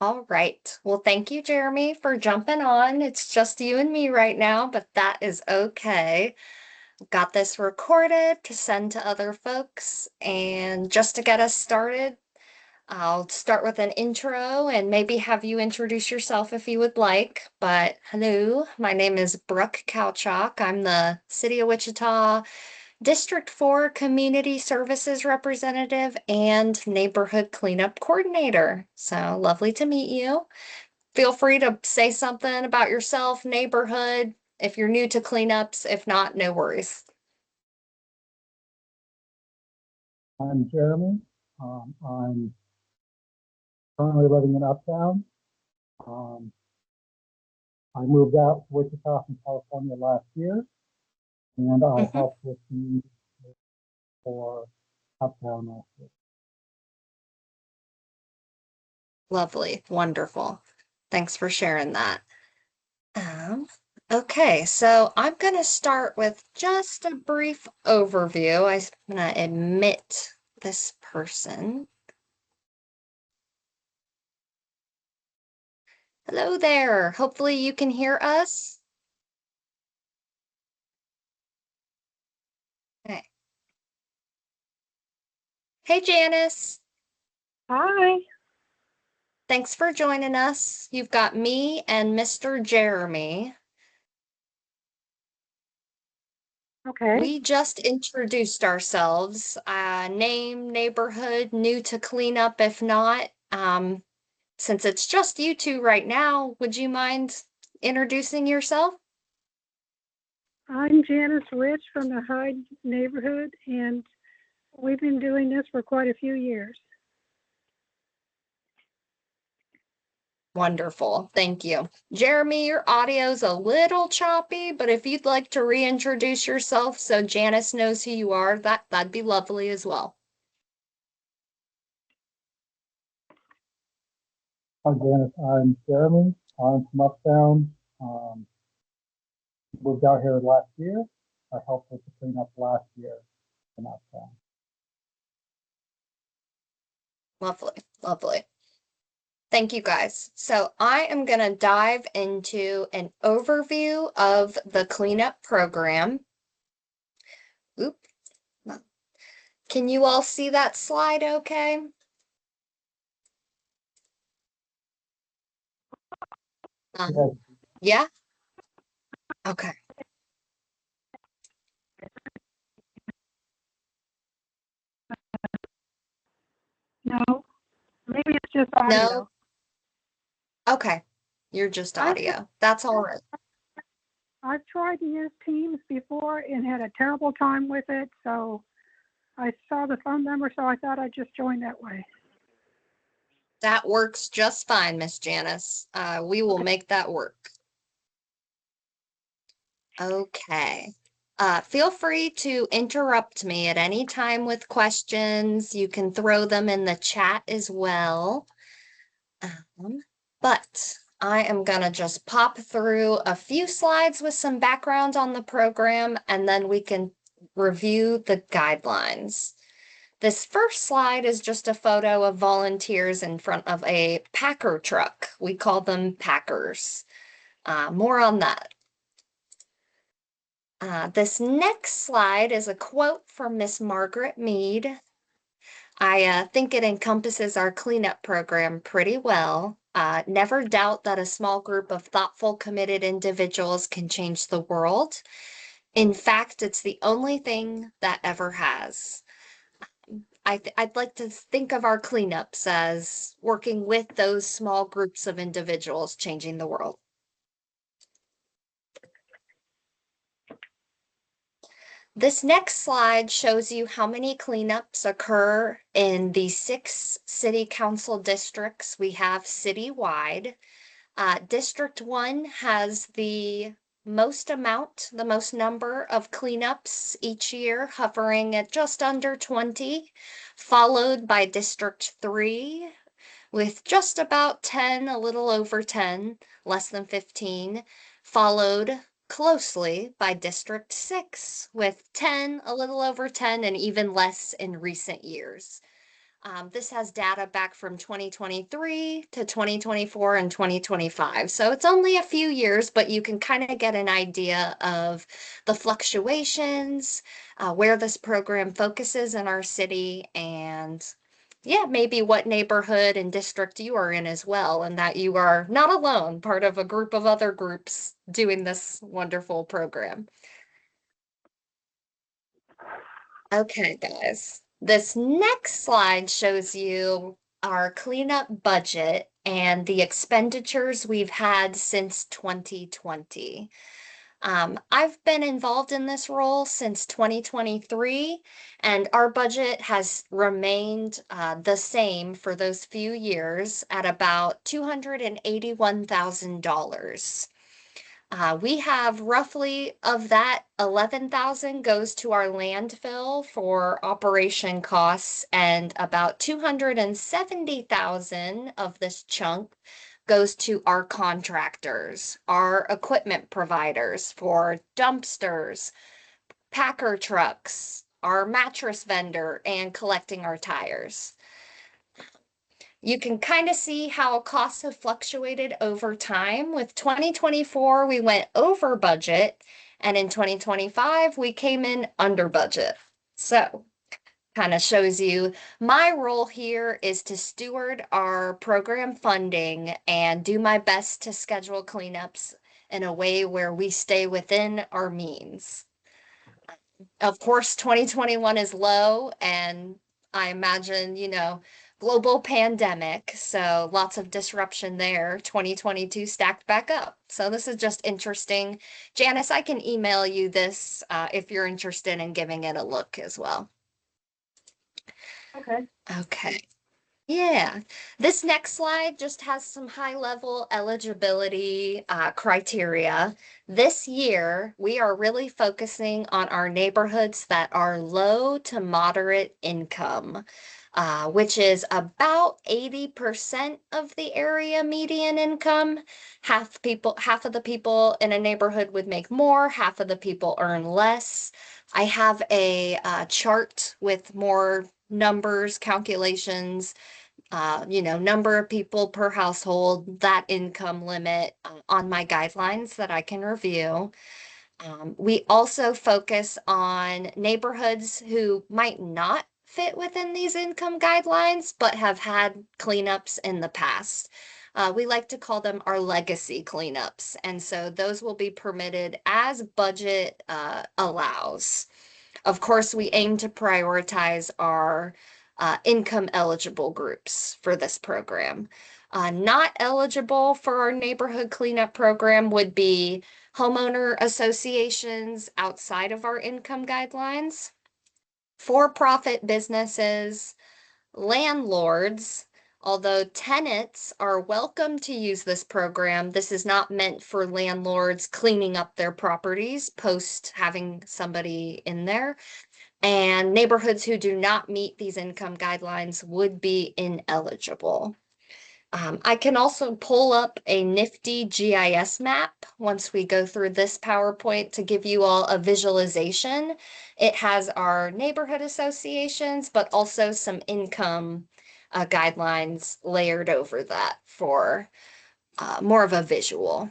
All right. Well, thank you, Jeremy, for jumping on. It's just you and me right now, but that is okay. Got this recorded to send to other folks. And just to get us started, I'll start with an intro and maybe have you introduce yourself if you would like. But hello, my name is Brooke Kalchak. I'm the City of Wichita District 4 Community Services Representative and Neighborhood Cleanup Coordinator. So lovely to meet you. Feel free to say something about yourself, neighborhood, if you're new to cleanups. If not, no worries. I'm Jeremy. I'm currently living in Uptown. Um, I moved out to Wichita from California last year, and I Mhm. helped with the for Uptown last year. Lovely. Wonderful. Thanks for sharing that. Um, okay, so I'm going to start with just a brief overview. I'm going to admit this person. Hello there. Hopefully you can hear us. Okay. Hey, Janice. Hi. Thanks for joining us. You've got me and Mr. Jeremy. Okay. We just introduced ourselves. Name, neighborhood, new to cleanup if not. Since it's just you two right now, would you mind introducing yourself? I'm Janice Rich from the Hyde neighborhood, and we've been doing this for quite a few years. Wonderful. Thank you. Jeremy, your audio's a little choppy, but if you'd like to reintroduce yourself so Janice knows who you are, that'd be lovely as well. Hi, Janice. I'm Jeremy. I'm from Uptown. Um, Moved out here last year. I helped with the cleanup last year in Uptown. Lovely, lovely. Thank you guys. So I am going to dive into an overview of the cleanup program. Oop. Can you all see that slide okay? Yes, Yeah? Okay. No, maybe it's just No? audio. Okay. You're just I've audio. That's all right. I've tried to use Teams before and had a terrible time with it, so I saw the phone number, so I thought I'd just join that way. That works just fine, Miss Janice. We will make that work. Okay. Feel free to interrupt me at any time with questions. You can throw them in the chat as well. But I am gonna just pop through a few slides with some background on the program, and then we can review the guidelines. This first slide is just a photo of volunteers in front of a Packer truck. We call them Packers. More on that. This next slide is a quote from Miss Margaret Mead. I think it encompasses our cleanup program pretty well. Never doubt that a small group of thoughtful, committed individuals can change the world. In fact, it's the only thing that ever has. I'd like to think of our cleanups as working with those small groups of individuals changing the world. This next slide shows you how many cleanups occur in the 6 city council districts we have citywide. District 1 has the most number of cleanups each year, hovering at just under 20, followed by District 3 with just about 10, a little over 10, less than 15, followed closely by District 6 with 10, a little over 10, and even less in recent years. This has data back from 2023 to 2024 and 2025. So it's only a few years, but you can kind of get an idea of the fluctuations, where this program focuses in our city, and yeah, maybe what neighborhood and district you are in as well, and that you are not alone, part of a group of other groups doing this wonderful program. Okay, guys. This next slide shows you our cleanup budget and the expenditures we've had since 2020. I've been involved in this role since 2023, and our budget has remained the same for those few years at about $281,000. We have roughly of that 11,000 goes to our landfill for operation costs, and about 270,000 of this chunk goes to our contractors, our equipment providers for dumpsters, packer trucks, our mattress vendor, and collecting our tires. You can kind of see how costs have fluctuated over time. With 2024, we went over budget, and in 2025, we came in under budget. So, kind of shows you my role here is to steward our program funding and do my best to schedule cleanups in a way where we stay within our means. Of course, 2021 is low, and I imagine, global pandemic, so lots of disruption there. 2022 stacked back up. So this is just interesting. Janice, I can email you this if you're interested in giving it a look as well. Okay. Okay. Yeah, this next slide just has some high-level eligibility criteria. This year, we are really focusing on our neighborhoods that are low to moderate income, which is about 80% of the area median income. Half of the people in a neighborhood would make more, half of the people earn less. I have a chart with more numbers, calculations, number of people per household, that income limit on my guidelines that I can review. We also focus on neighborhoods who might not fit within these income guidelines, but have had cleanups in the past. We like to call them our legacy cleanups. And so those will be permitted as budget allows. Of course, we aim to prioritize our income eligible groups for this program. Not eligible for our neighborhood cleanup program would be homeowner associations outside of our income guidelines, for-profit businesses, landlords. Although tenants are welcome to use this program, this is not meant for landlords cleaning up their properties post having somebody in there. And neighborhoods who do not meet these income guidelines would be ineligible. I can also pull up a nifty GIS map once we go through this PowerPoint to give you all a visualization. It has our neighborhood associations, but also some income guidelines layered over that for more of a visual.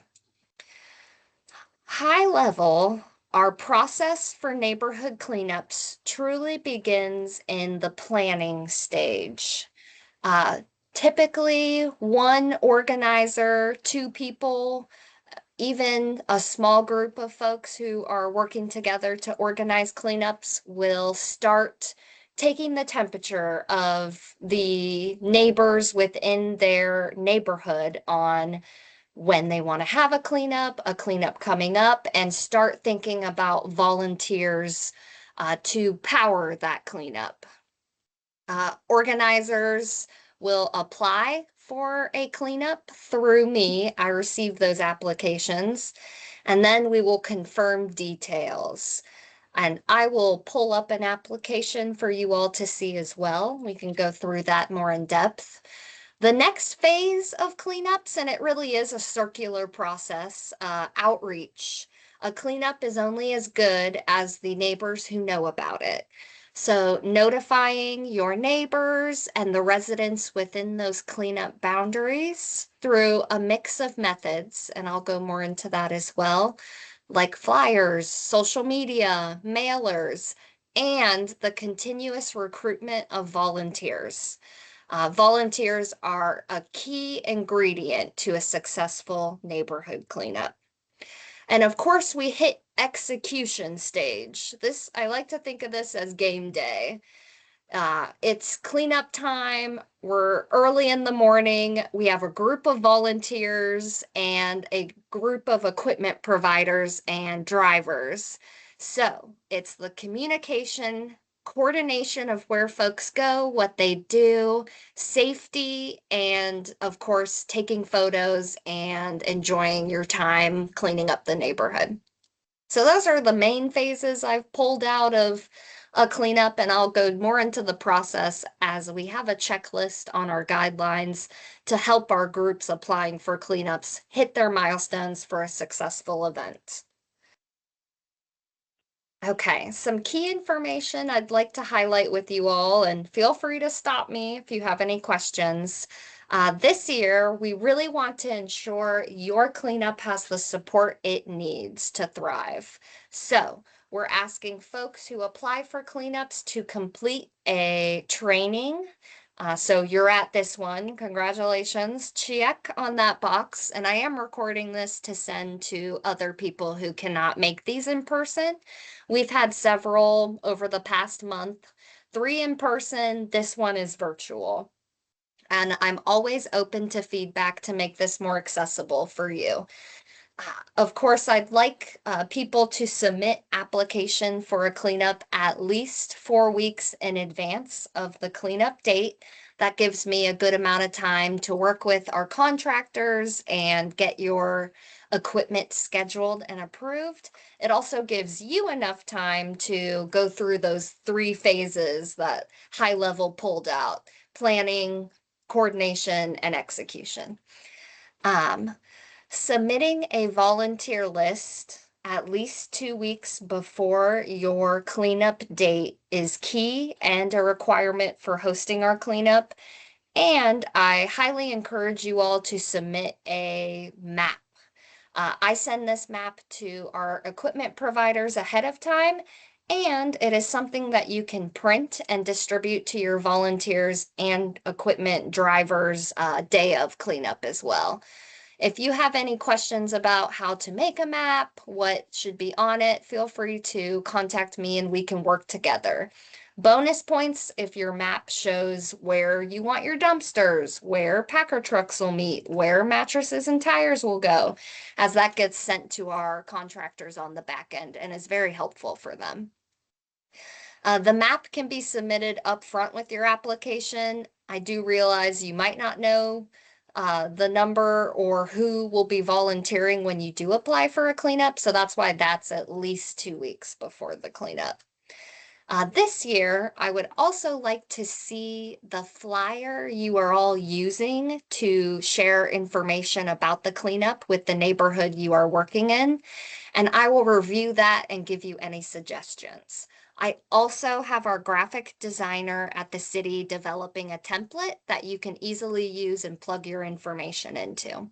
High level, our process for neighborhood cleanups truly begins in the planning stage. Typically, one organizer, two people, even a small group of folks who are working together to organize cleanups will start taking the temperature of the neighbors within their neighborhood on when they want to have a cleanup coming up, and start thinking about volunteers to power that cleanup. Organizers will apply for a cleanup through me. I receive those applications, and then we will confirm details. And I will pull up an application for you all to see as well. We can go through that more in depth. The next phase of cleanups, and it really is a circular process, outreach. A cleanup is only as good as the neighbors who know about it. So notifying your neighbors and the residents within those cleanup boundaries through a mix of methods, and I'll go more into that as well, like flyers, social media, mailers, and the continuous recruitment of volunteers. Volunteers are a key ingredient to a successful neighborhood cleanup. And of course, we hit execution stage. This, I like to think of this as game day. It's cleanup time. We're early in the morning. We have a group of volunteers and a group of equipment providers and drivers. So it's the communication, coordination of where folks go, what they do, safety, and of course, taking photos and enjoying your time cleaning up the neighborhood. So those are the main phases I've pulled out of a cleanup, and I'll go more into the process as we have a checklist on our guidelines to help our groups applying for cleanups hit their milestones for a successful event. Okay, some key information I'd like to highlight with you all, and feel free to stop me if you have any questions. This year, we really want to ensure your cleanup has the support it needs to thrive. So we're asking folks who apply for cleanups to complete a training. So you're at this one. Congratulations. Check on that box. And I am recording this to send to other people who cannot make these in person. We've had several over the past month, 3 in person. This one is virtual. And I'm always open to feedback to make this more accessible for you. Of course, I'd like people to submit application for a cleanup at least 4 weeks in advance of the cleanup date. That gives me a good amount of time to work with our contractors and get your equipment scheduled and approved. It also gives you enough time to go through those 3 phases that high level pulled out: planning, coordination, and execution. Submitting a volunteer list at least 2 weeks before your cleanup date is key and a requirement for hosting our cleanup. And I highly encourage you all to submit a map. I send this map to our equipment providers ahead of time, and it is something that you can print and distribute to your volunteers and equipment drivers day of cleanup as well. If you have any questions about how to make a map, what should be on it, feel free to contact me and we can work together. Bonus points if your map shows where you want your dumpsters, where Packer trucks will meet, where mattresses and tires will go, as that gets sent to our contractors on the back end and is very helpful for them. The map can be submitted up front with your application. I do realize you might not know the number or who will be volunteering when you do apply for a cleanup, so that's why that's at least 2 weeks before the cleanup. This year, I would also like to see the flyer you are all using to share information about the cleanup with the neighborhood you are working in, and I will review that and give you any suggestions. I also have our graphic designer at the city developing a template that you can easily use and plug your information into.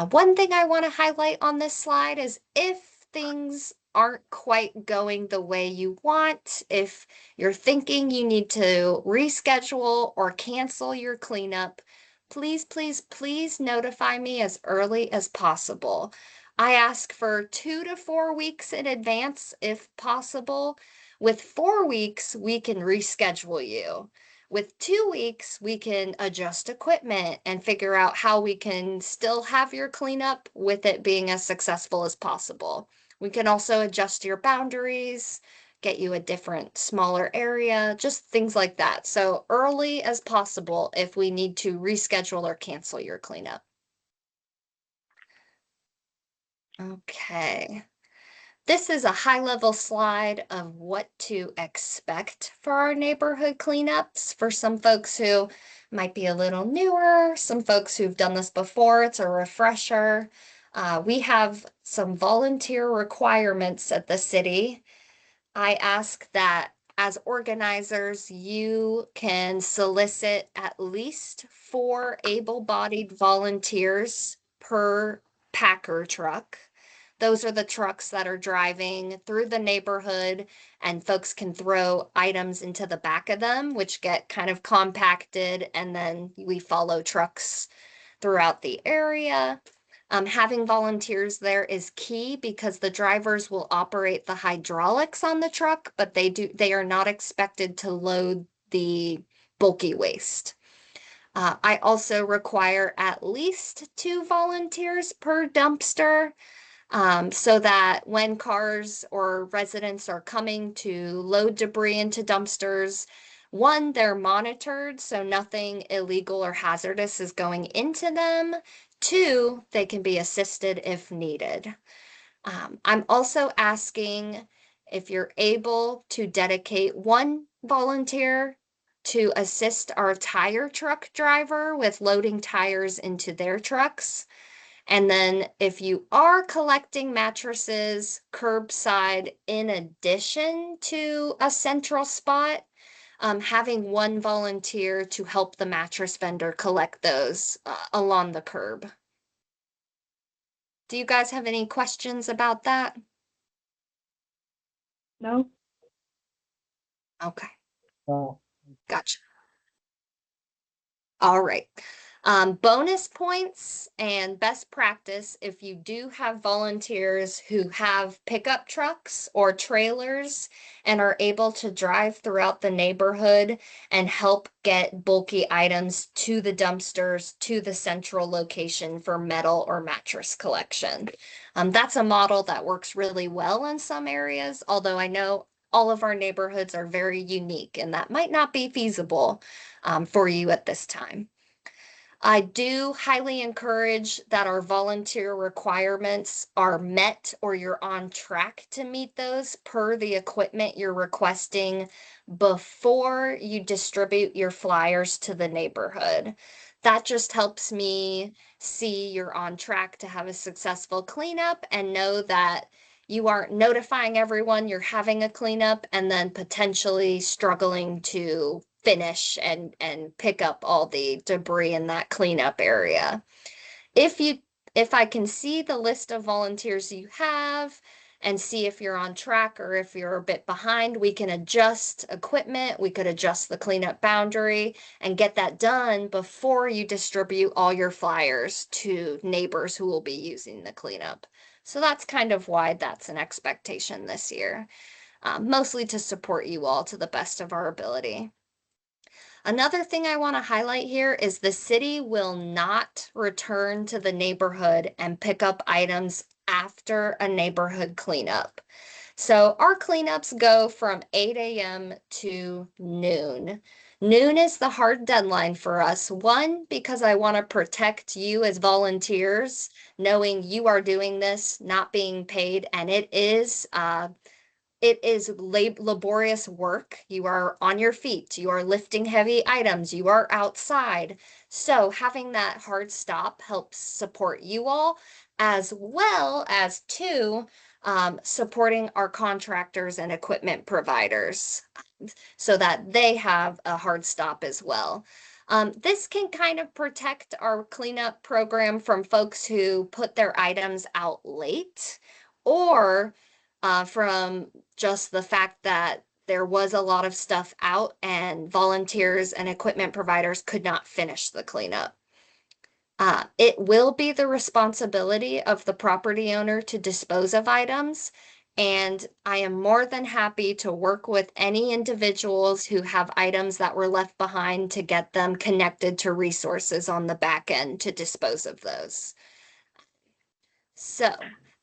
One thing I want to highlight on this slide is if things aren't quite going the way you want, if you're thinking you need to reschedule or cancel your cleanup, please, please, please notify me as early as possible. I ask for 2 to 4 weeks in advance if possible. With 4 weeks, we can reschedule you. With 2 weeks, we can adjust equipment and figure out how we can still have your cleanup with it being as successful as possible. We can also adjust your boundaries, get you a different, smaller area, just things like that. So early as possible if we need to reschedule or cancel your cleanup. Okay. This is a high-level slide of what to expect for our neighborhood cleanups. For some folks who might be a little newer, some folks who've done this before, it's a refresher. We have some volunteer requirements at the city. I ask that as organizers, you can solicit at least 4 able-bodied volunteers per Packer truck. Those are the trucks that are driving through the neighborhood, and folks can throw items into the back of them, which get kind of compacted, and then we follow trucks throughout the area. Having volunteers there is key because the drivers will operate the hydraulics on the truck, but they are not expected to load the bulky waste. I also require at least 2 volunteers per dumpster, so that when cars or residents are coming to load debris into dumpsters, one, they're monitored so nothing illegal or hazardous is going into them. 2, they can be assisted if needed. I'm also asking if you're able to dedicate 1 volunteer to assist our tire truck driver with loading tires into their trucks. And then if you are collecting mattresses curbside in addition to a central spot, having 1 volunteer to help the mattress vendor collect those along the curb. Do you guys have any questions about that? No? Okay, Uh, gotcha. All right. Bonus points and best practice if you do have volunteers who have pickup trucks or trailers and are able to drive throughout the neighborhood and help get bulky items to the dumpsters to the central location for metal or mattress collection. That's a model that works really well in some areas, although I know all of our neighborhoods are very unique and that might not be feasible for you at this time. I do highly encourage that our volunteer requirements are met or you're on track to meet those per the equipment you're requesting before you distribute your flyers to the neighborhood. That just helps me see you're on track to have a successful cleanup and know that you aren't notifying everyone you're having a cleanup and then potentially struggling to finish and pick up all the debris in that cleanup area. If I can see the list of volunteers you have and see if you're on track or if you're a bit behind, we can adjust equipment, we could adjust the cleanup boundary and get that done before you distribute all your flyers to neighbors who will be using the cleanup. So that's kind of why that's an expectation this year, mostly to support you all to the best of our ability. Another thing I want to highlight here is the city will not return to the neighborhood and pick up items after a neighborhood cleanup. So our cleanups go from 8 a.m. to noon. Noon is the hard deadline for us. 1, because I want to protect you as volunteers, knowing you are doing this, not being paid, and it is laborious work. You are on your feet, you are lifting heavy items, you are outside. So having that hard stop helps support you all, as well as 2, supporting our contractors and equipment providers so that they have a hard stop as well. This can kind of protect our cleanup program from folks who put their items out late or from just the fact that there was a lot of stuff out and volunteers and equipment providers could not finish the cleanup. It will be the responsibility of the property owner to dispose of items, and I am more than happy to work with any individuals who have items that were left behind to get them connected to resources on the back end to dispose of those. So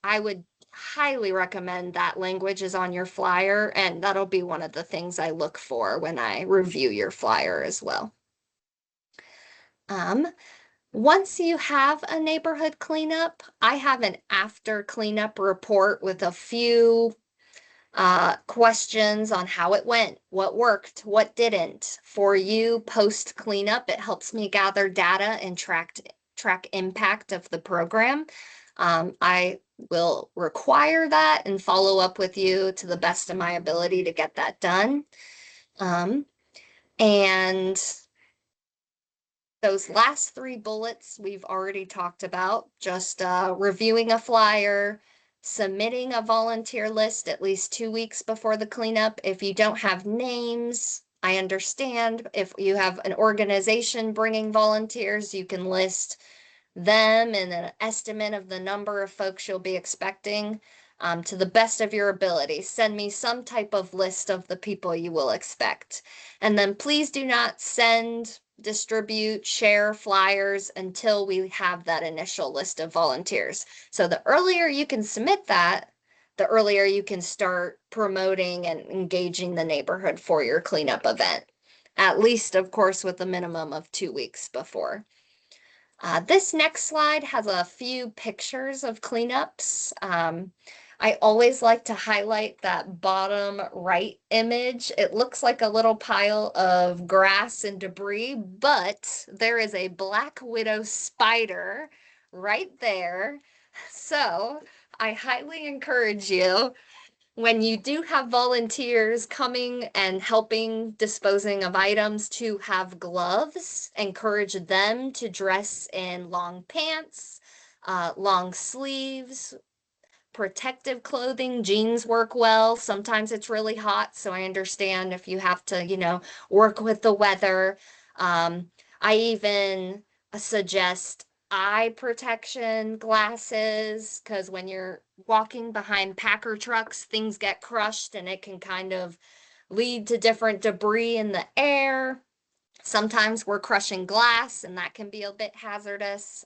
I would highly recommend that language is on your flyer, and that'll be one of the things I look for when I review your flyer as well. Once you have a neighborhood cleanup, I have an after cleanup report with a few questions on how it went, what worked, what didn't. For you post cleanup, it helps me gather data and track impact of the program. I will require that and follow up with you to the best of my ability to get that done. And those last three bullets we've already talked about, just reviewing a flyer, submitting a volunteer list at least 2 weeks before the cleanup. If you don't have names, I understand. If you have an organization bringing volunteers, you can list them and an estimate of the number of folks you'll be expecting. To the best of your ability, send me some type of list of the people you will expect. And then please do not send, distribute, share flyers until we have that initial list of volunteers. So the earlier you can submit that, the earlier you can start promoting and engaging the neighborhood for your cleanup event. At least, of course, with a minimum of 2 weeks before. This next slide has a few pictures of cleanups. I always like to highlight that bottom right image. It looks like a little pile of grass and debris, but there is a black widow spider right there. So I highly encourage you, when you do have volunteers coming and helping disposing of items, to have gloves. Encourage them to dress in long pants, long sleeves, protective clothing. Jeans work well. Sometimes it's really hot, so I understand if you have to, work with the weather. I even suggest eye protection glasses, because when you're walking behind Packer trucks, things get crushed and it can kind of lead to different debris in the air. Sometimes we're crushing glass and that can be a bit hazardous.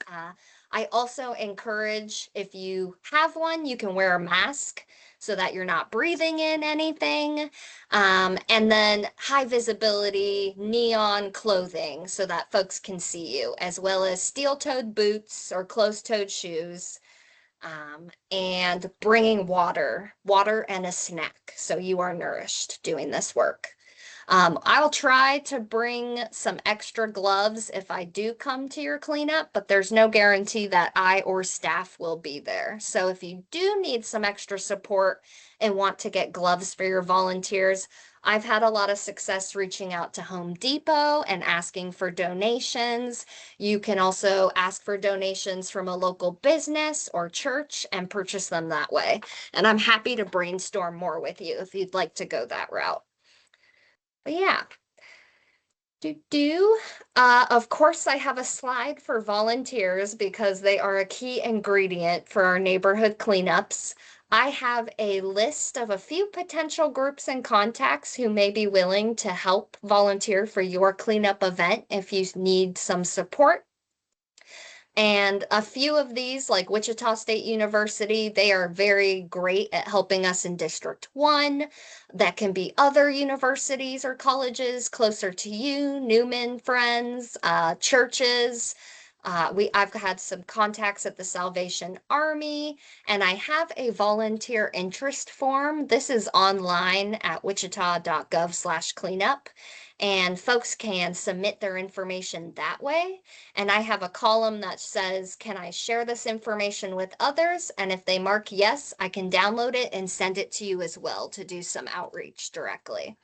I also encourage, if you have one, you can wear a mask so that you're not breathing in anything. And then high visibility neon clothing so that folks can see you, as well as steel-toed boots or closed-toed shoes. And bringing water and a snack so you are nourished doing this work. I'll try to bring some extra gloves if I do come to your cleanup, but there's no guarantee that I or staff will be there. So if you do need some extra support and want to get gloves for your volunteers, I've had a lot of success reaching out to Home Depot and asking for donations. You can also ask for donations from a local business or church and purchase them that way. And I'm happy to brainstorm more with you if you'd like to go that route. But yeah. Of course, I have a slide for volunteers because they are a key ingredient for our neighborhood cleanups. I have a list of a few potential groups and contacts who may be willing to help volunteer for your cleanup event if you need some support. And a few of these, like Wichita State University, they are very great at helping us in District 1. That can be other universities or colleges closer to you, Newman Friends, churches. I've had some contacts at the Salvation Army, and I have a volunteer interest form. This is online at wichita.gov/cleanup, and folks can submit their information that way. And I have a column that says, can I share this information with others? And if they mark yes, I can download it and send it to you as well to do some outreach directly.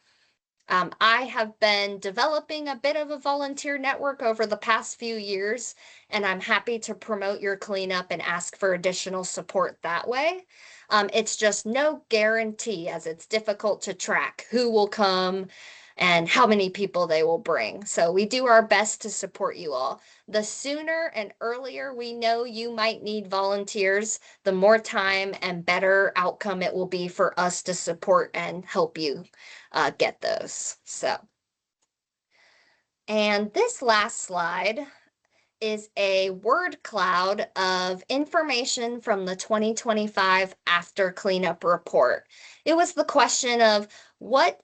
I have been developing a bit of a volunteer network over the past few years, and I'm happy to promote your cleanup and ask for additional support that way. It's just no guarantee, as it's difficult to track who will come and how many people they will bring. So we do our best to support you all. The sooner and earlier we know you might need volunteers, the more time and better outcome it will be for us to support and help you get those. And this last slide is a word cloud of information from the 2025 after cleanup report. It was the question of what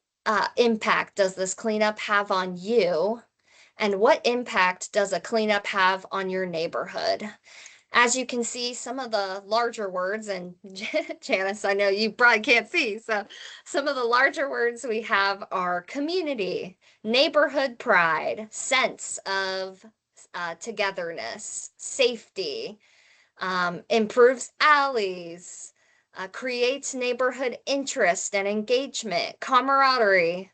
impact does this cleanup have on you, and what impact does a cleanup have on your neighborhood? As you can see, some of the larger words, and Janice, I know you probably can't see, so some of the larger words we have are community, neighborhood pride, sense of togetherness, safety, improves alleys, creates neighborhood interest and engagement, camaraderie.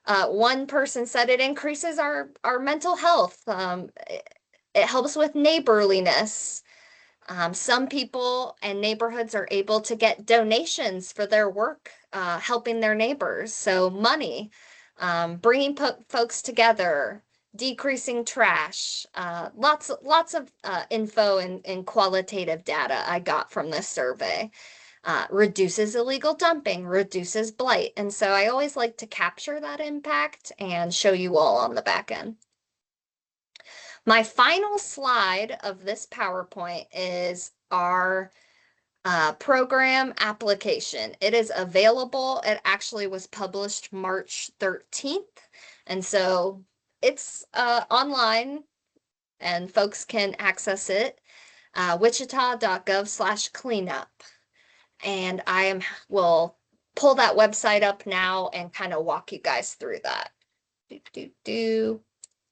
One person said it increases our mental health. It helps with neighborliness. Some people and neighborhoods are able to get donations for their work, helping their neighbors. So money, bringing folks together, decreasing trash, lots of info and qualitative data I got from this survey. Reduces illegal dumping, reduces blight. And so I always like to capture that impact and show you all on the back end. My final slide of this PowerPoint is our program application. It is available. It actually was published March 13th. And so it's online and folks can access it, wichita.gov/cleanup. And will pull that website up now and kind of walk you guys through that.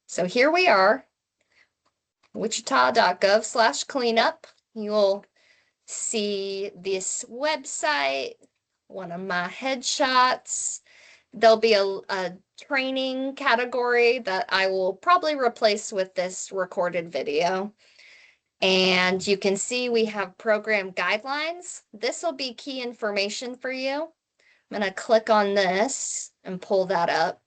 So here we are, wichita.gov/cleanup. You'll see this website, one of my headshots. There'll be a training category that I will probably replace with this recorded video. And you can see we have program guidelines. This will be key information for you. I'm going to click on this and pull that up.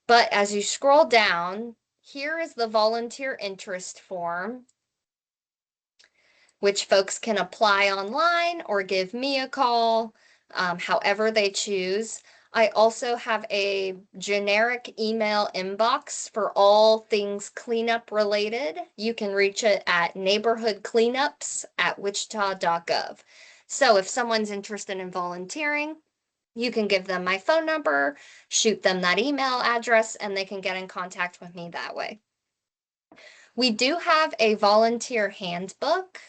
But as you scroll down, here is the volunteer interest form, which folks can apply online or give me a call, however they choose. I also have a generic email inbox for all things cleanup related. You can reach it at neighborhoodcleanups@wichita.gov. So if someone's interested in volunteering, you can give them my phone number, shoot them that email address, and they can get in contact with me that way. We do have a volunteer handbook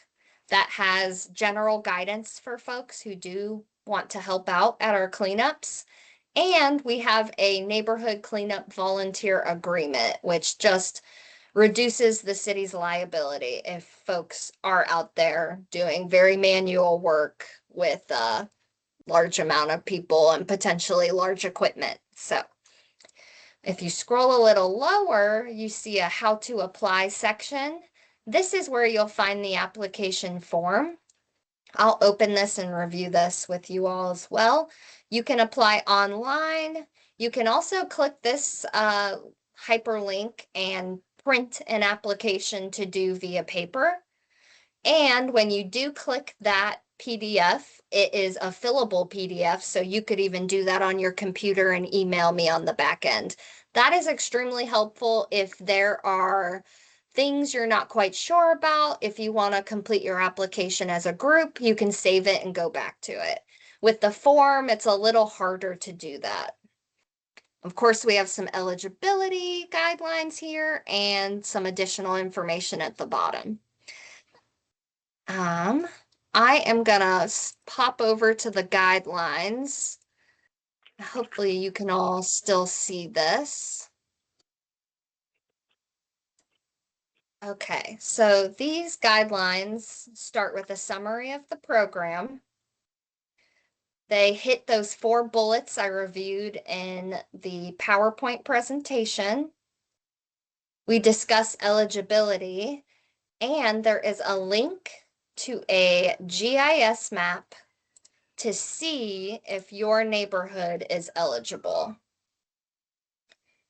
that has general guidance for folks who do want to help out at our cleanups. And we have a neighborhood cleanup volunteer agreement, which just reduces the city's liability if folks are out there doing very manual work with a large amount of people and potentially large equipment. So if you scroll a little lower, you see a how to apply section. This is where you'll find the application form. I'll open this and review this with you all as well. You can apply online. You can also click this hyperlink and print an application to do via paper. And when you do click that PDF, it is a fillable PDF, so you could even do that on your computer and email me on the back end. That is extremely helpful if there are things you're not quite sure about. If you want to complete your application as a group, you can save it and go back to it. With the form, it's a little harder to do that. Of course, we have some eligibility guidelines here and some additional information at the bottom. I am gonna pop over to the guidelines. Hopefully you can all still see this. Okay, so these guidelines start with a summary of the program. They hit those 4 bullets I reviewed in the PowerPoint presentation. We discuss eligibility, and there is a link to a GIS map to see if your neighborhood is eligible.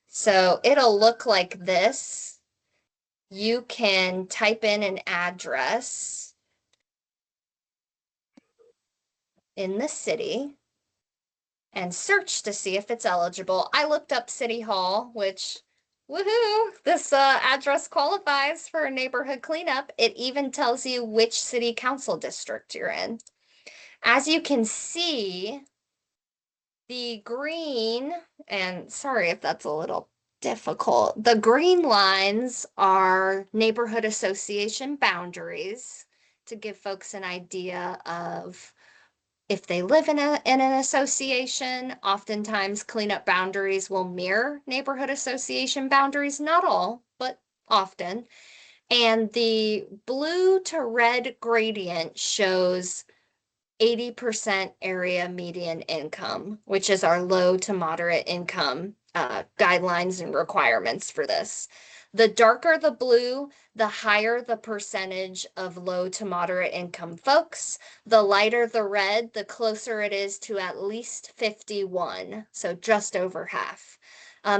So it'll look like this. You can type in an address in the city and search to see if it's eligible. I looked up City Hall, which, woohoo, this address qualifies for a neighborhood cleanup. It even tells you which city council district you're in. As you can see, the green, and sorry if that's a little difficult, the green lines are neighborhood association boundaries to give folks an idea of if they live in an association. Oftentimes cleanup boundaries will mirror neighborhood association boundaries, not all, but often. And the blue to red gradient shows 80% area median income, which is our low to moderate income guidelines and requirements for this. The darker the blue, the higher the percentage of low to moderate income folks. The lighter the red, the closer it is to at least 51, so just over half.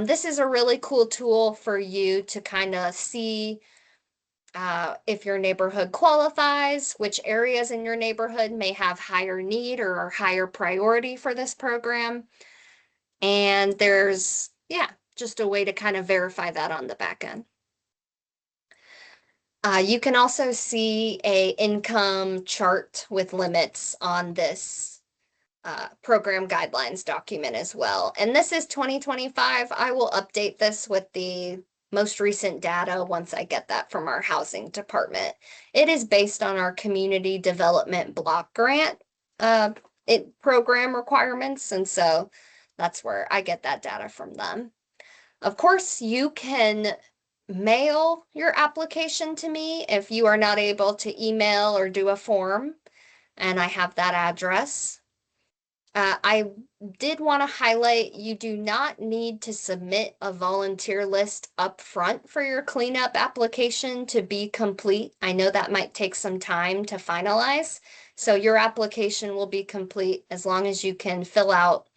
This is a really cool tool for you to kind of see if your neighborhood qualifies, which areas in your neighborhood may have higher need or are higher priority for this program. And there's, yeah, just a way to kind of verify that on the back end. You can also see a income chart with limits on this program guidelines document as well. And this is 2025. I will update this with the most recent data once I get that from our housing department. It is based on our community development block grant program requirements. And so that's where I get that data from them. Of course, you can mail your application to me if you are not able to email or do a form, and I have that address. I did want to highlight you do not need to submit a volunteer list up front for your cleanup application to be complete. I know that might take some time to finalize, so your application will be complete as long as you can fill out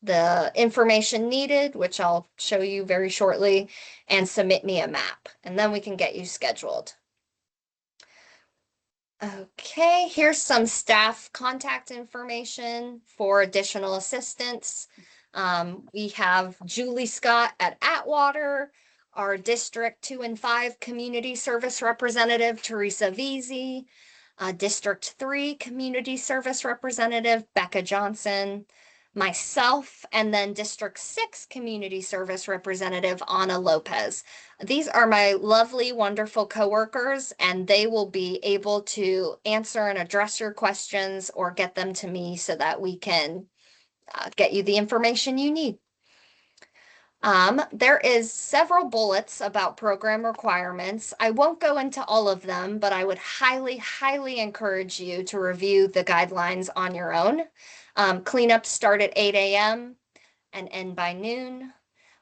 the information needed, which I'll show you very shortly, and submit me a map, and then we can get you scheduled. Okay, here's some staff contact information for additional assistance. We have Julie Scott at Atwater, our District 2 and 5 Community Service Representative, Teresa Veazey, District 3 Community Service Representative, Becca Johnson, myself, and then District 6 Community Service Representative, Ana Lopez. These are my lovely, wonderful coworkers, and they will be able to answer and address your questions or get them to me so that we can get you the information you need. There is several bullets about program requirements. I won't go into all of them, but I would highly, highly encourage you to review the guidelines on your own. Cleanups start at 8 a.m. and end by noon.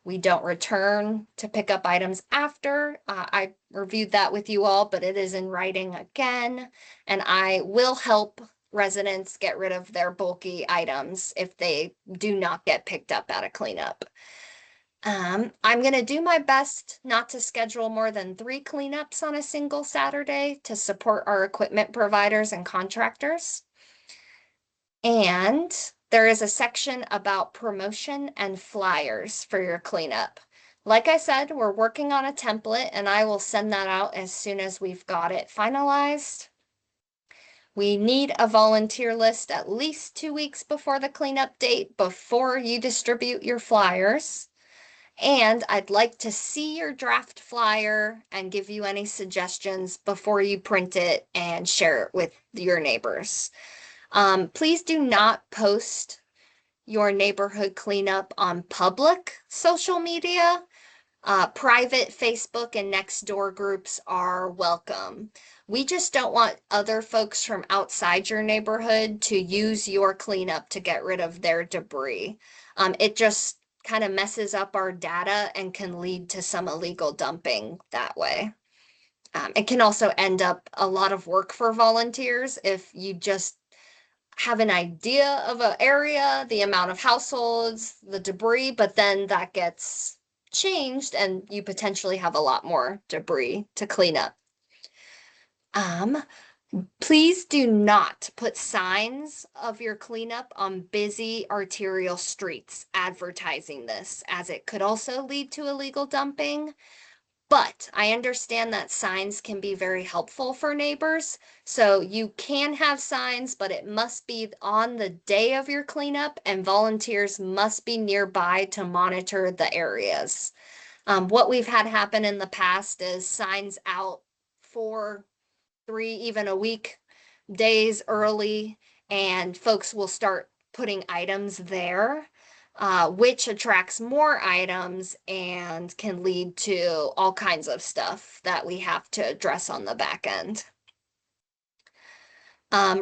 We don't return to pick up items after. I reviewed that with you all, but it is in writing again, and I will help residents get rid of their bulky items if they do not get picked up at a cleanup. I'm going to do my best not to schedule more than 3 cleanups on a single Saturday to support our equipment providers and contractors. And there is a section about promotion and flyers for your cleanup. Like I said, we're working on a template, and I will send that out as soon as we've got it finalized. We need a volunteer list at least 2 weeks before the cleanup date before you distribute your flyers. And I'd like to see your draft flyer and give you any suggestions before you print it and share it with your neighbors. Please do not post your neighborhood cleanup on public social media. Private Facebook and Nextdoor groups are welcome. We just don't want other folks from outside your neighborhood to use your cleanup to get rid of their debris. It just kind of messes up our data and can lead to some illegal dumping that way. It can also end up a lot of work for volunteers if you just have an idea of an area, the amount of households, the debris, but then that gets changed and you potentially have a lot more debris to clean up. Please do not put signs of your cleanup on busy arterial streets advertising this, as it could also lead to illegal dumping. But I understand that signs can be very helpful for neighbors. So you can have signs, but it must be on the day of your cleanup, and volunteers must be nearby to monitor the areas. What we've had happen in the past is signs out 4, 3, even a week, days early, and folks will start putting items there. which attracts more items and can lead to all kinds of stuff that we have to address on the back end.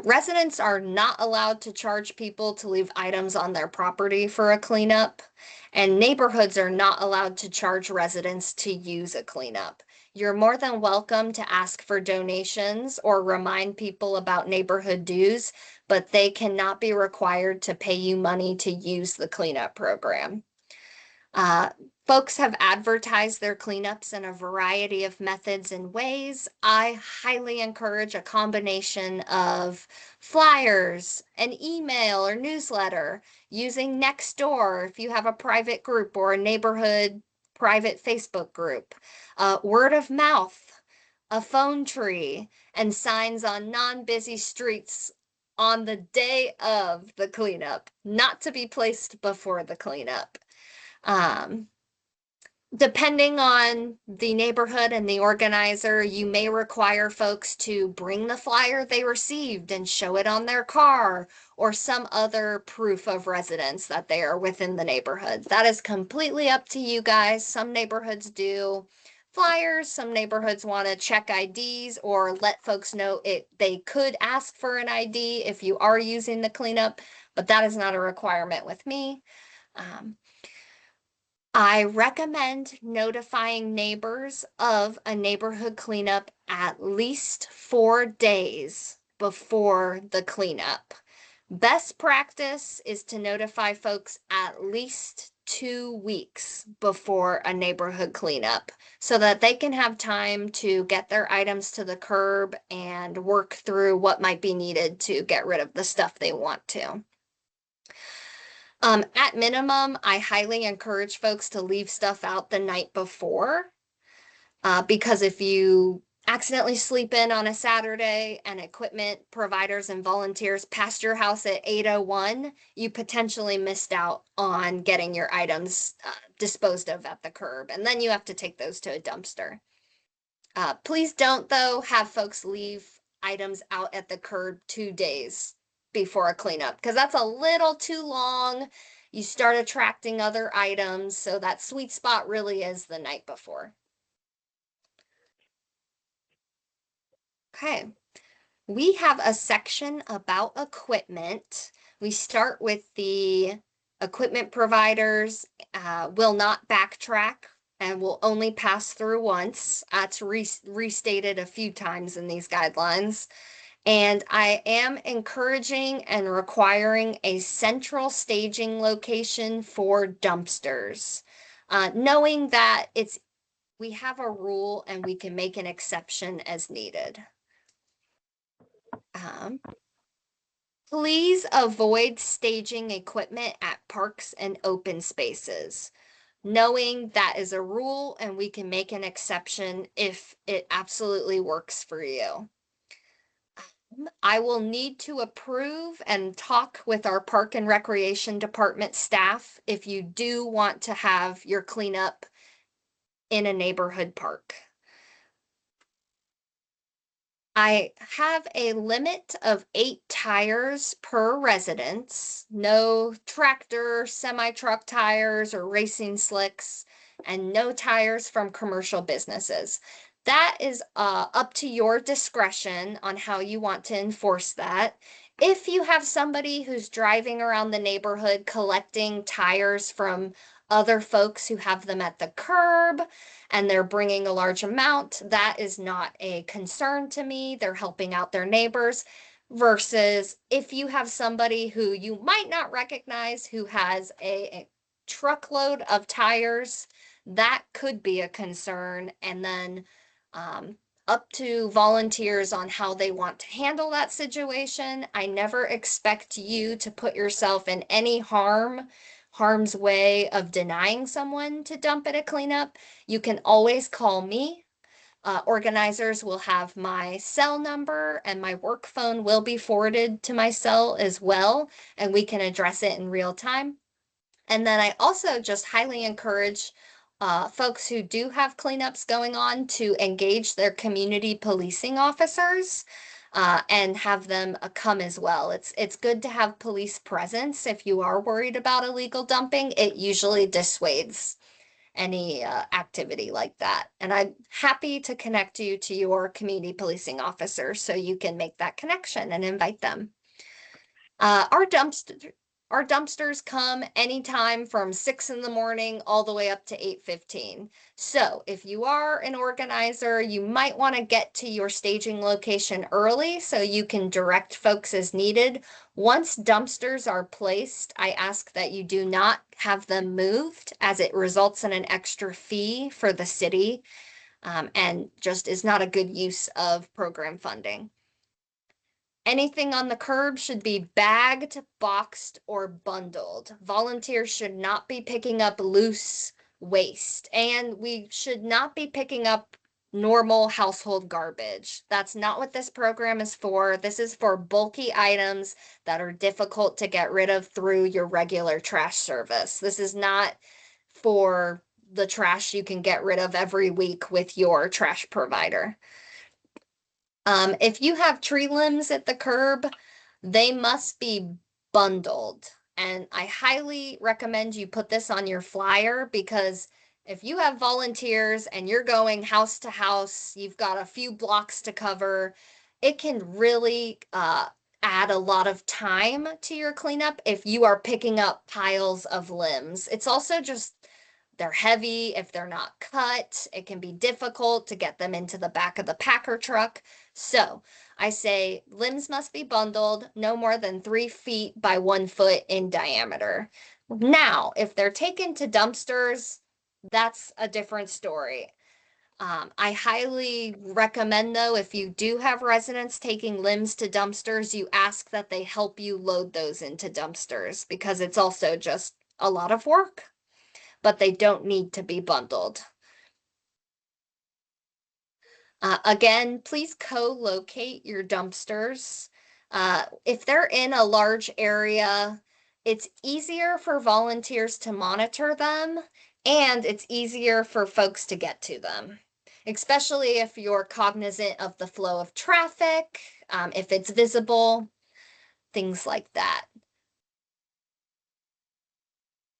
Residents are not allowed to charge people to leave items on their property for a cleanup, and neighborhoods are not allowed to charge residents to use a cleanup. You're more than welcome to ask for donations or remind people about neighborhood dues, but they cannot be required to pay you money to use the cleanup program. Folks have advertised their cleanups in a variety of methods and ways. I highly encourage a combination of flyers, an email or newsletter, using Nextdoor if you have a private group or a neighborhood private Facebook group, word of mouth, a phone tree, and signs on non-busy streets on the day of the cleanup, not to be placed before the cleanup. Depending on the neighborhood and the organizer, you may require folks to bring the flyer they received and show it on their car or some other proof of residence that they are within the neighborhood. That is completely up to you guys. Some neighborhoods do flyers, some neighborhoods want to check IDs or let folks know they could ask for an ID if you are using the cleanup, but that is not a requirement with me. I recommend notifying neighbors of a neighborhood cleanup at least 4 days before the cleanup. Best practice is to notify folks at least 2 weeks before a neighborhood cleanup so that they can have time to get their items to the curb and work through what might be needed to get rid of the stuff they want to. At minimum, I highly encourage folks to leave stuff out the night before, because if you accidentally sleep in on a Saturday and equipment providers and volunteers passed your house at 8:01, you potentially missed out on getting your items disposed of at the curb, and then you have to take those to a dumpster. Please don't, though, have folks leave items out at the curb 2 days before a cleanup, because that's a little too long. You start attracting other items, so that sweet spot really is the night before. Okay, we have a section about equipment. We start with the equipment providers will not backtrack and will only pass through once. That's restated a few times in these guidelines. And I am encouraging and requiring a central staging location for dumpsters, knowing that we have a rule and we can make an exception as needed. Please avoid staging equipment at parks and open spaces, knowing that is a rule and we can make an exception if it absolutely works for you. I will need to approve and talk with our Park and Recreation Department staff if you do want to have your cleanup in a neighborhood park. I have a limit of 8 tires per residence, no tractor, semi-truck tires or racing slicks, and no tires from commercial businesses. That is up to your discretion on how you want to enforce that. If you have somebody who's driving around the neighborhood collecting tires from other folks who have them at the curb and they're bringing a large amount, that is not a concern to me. They're helping out their neighbors. Versus if you have somebody who you might not recognize who has a truckload of tires, that could be a concern. And then up to volunteers on how they want to handle that situation. I never expect you to put yourself in any harm's way of denying someone to dump at a cleanup. You can always call me. Organizers will have my cell number and my work phone will be forwarded to my cell as well, and we can address it in real time. And then I also just highly encourage folks who do have cleanups going on to engage their community policing officers. and have them come as well. It's good to have police presence if you are worried about illegal dumping. It usually dissuades any activity like that. And I'm happy to connect you to your community policing officer so you can make that connection and invite them. Our dumpsters come anytime from 6 in the morning all the way up to 8:15. So if you are an organizer, you might want to get to your staging location early so you can direct folks as needed. Once dumpsters are placed, I ask that you do not have them moved as it results in an extra fee for the city, and just is not a good use of program funding. Anything on the curb should be bagged, boxed, or bundled. Volunteers should not be picking up loose waste, and we should not be picking up normal household garbage. That's not what this program is for. This is for bulky items that are difficult to get rid of through your regular trash service. This is not for the trash you can get rid of every week with your trash provider. If you have tree limbs at the curb, they must be bundled. And I highly recommend you put this on your flyer, because if you have volunteers and you're going house to house, you've got a few blocks to cover, it can really add a lot of time to your cleanup if you are picking up piles of limbs. It's also just, they're heavy. If they're not cut, it can be difficult to get them into the back of the packer truck. So I say limbs must be bundled no more than 3 feet by 1 foot in diameter. Now, if they're taken to dumpsters, that's a different story. I highly recommend, though, if you do have residents taking limbs to dumpsters, you ask that they help you load those into dumpsters, because it's also just a lot of work, but they don't need to be bundled. Again, please co-locate your dumpsters. If they're in a large area, it's easier for volunteers to monitor them, and it's easier for folks to get to them, especially if you're cognizant of the flow of traffic, if it's visible, things like that.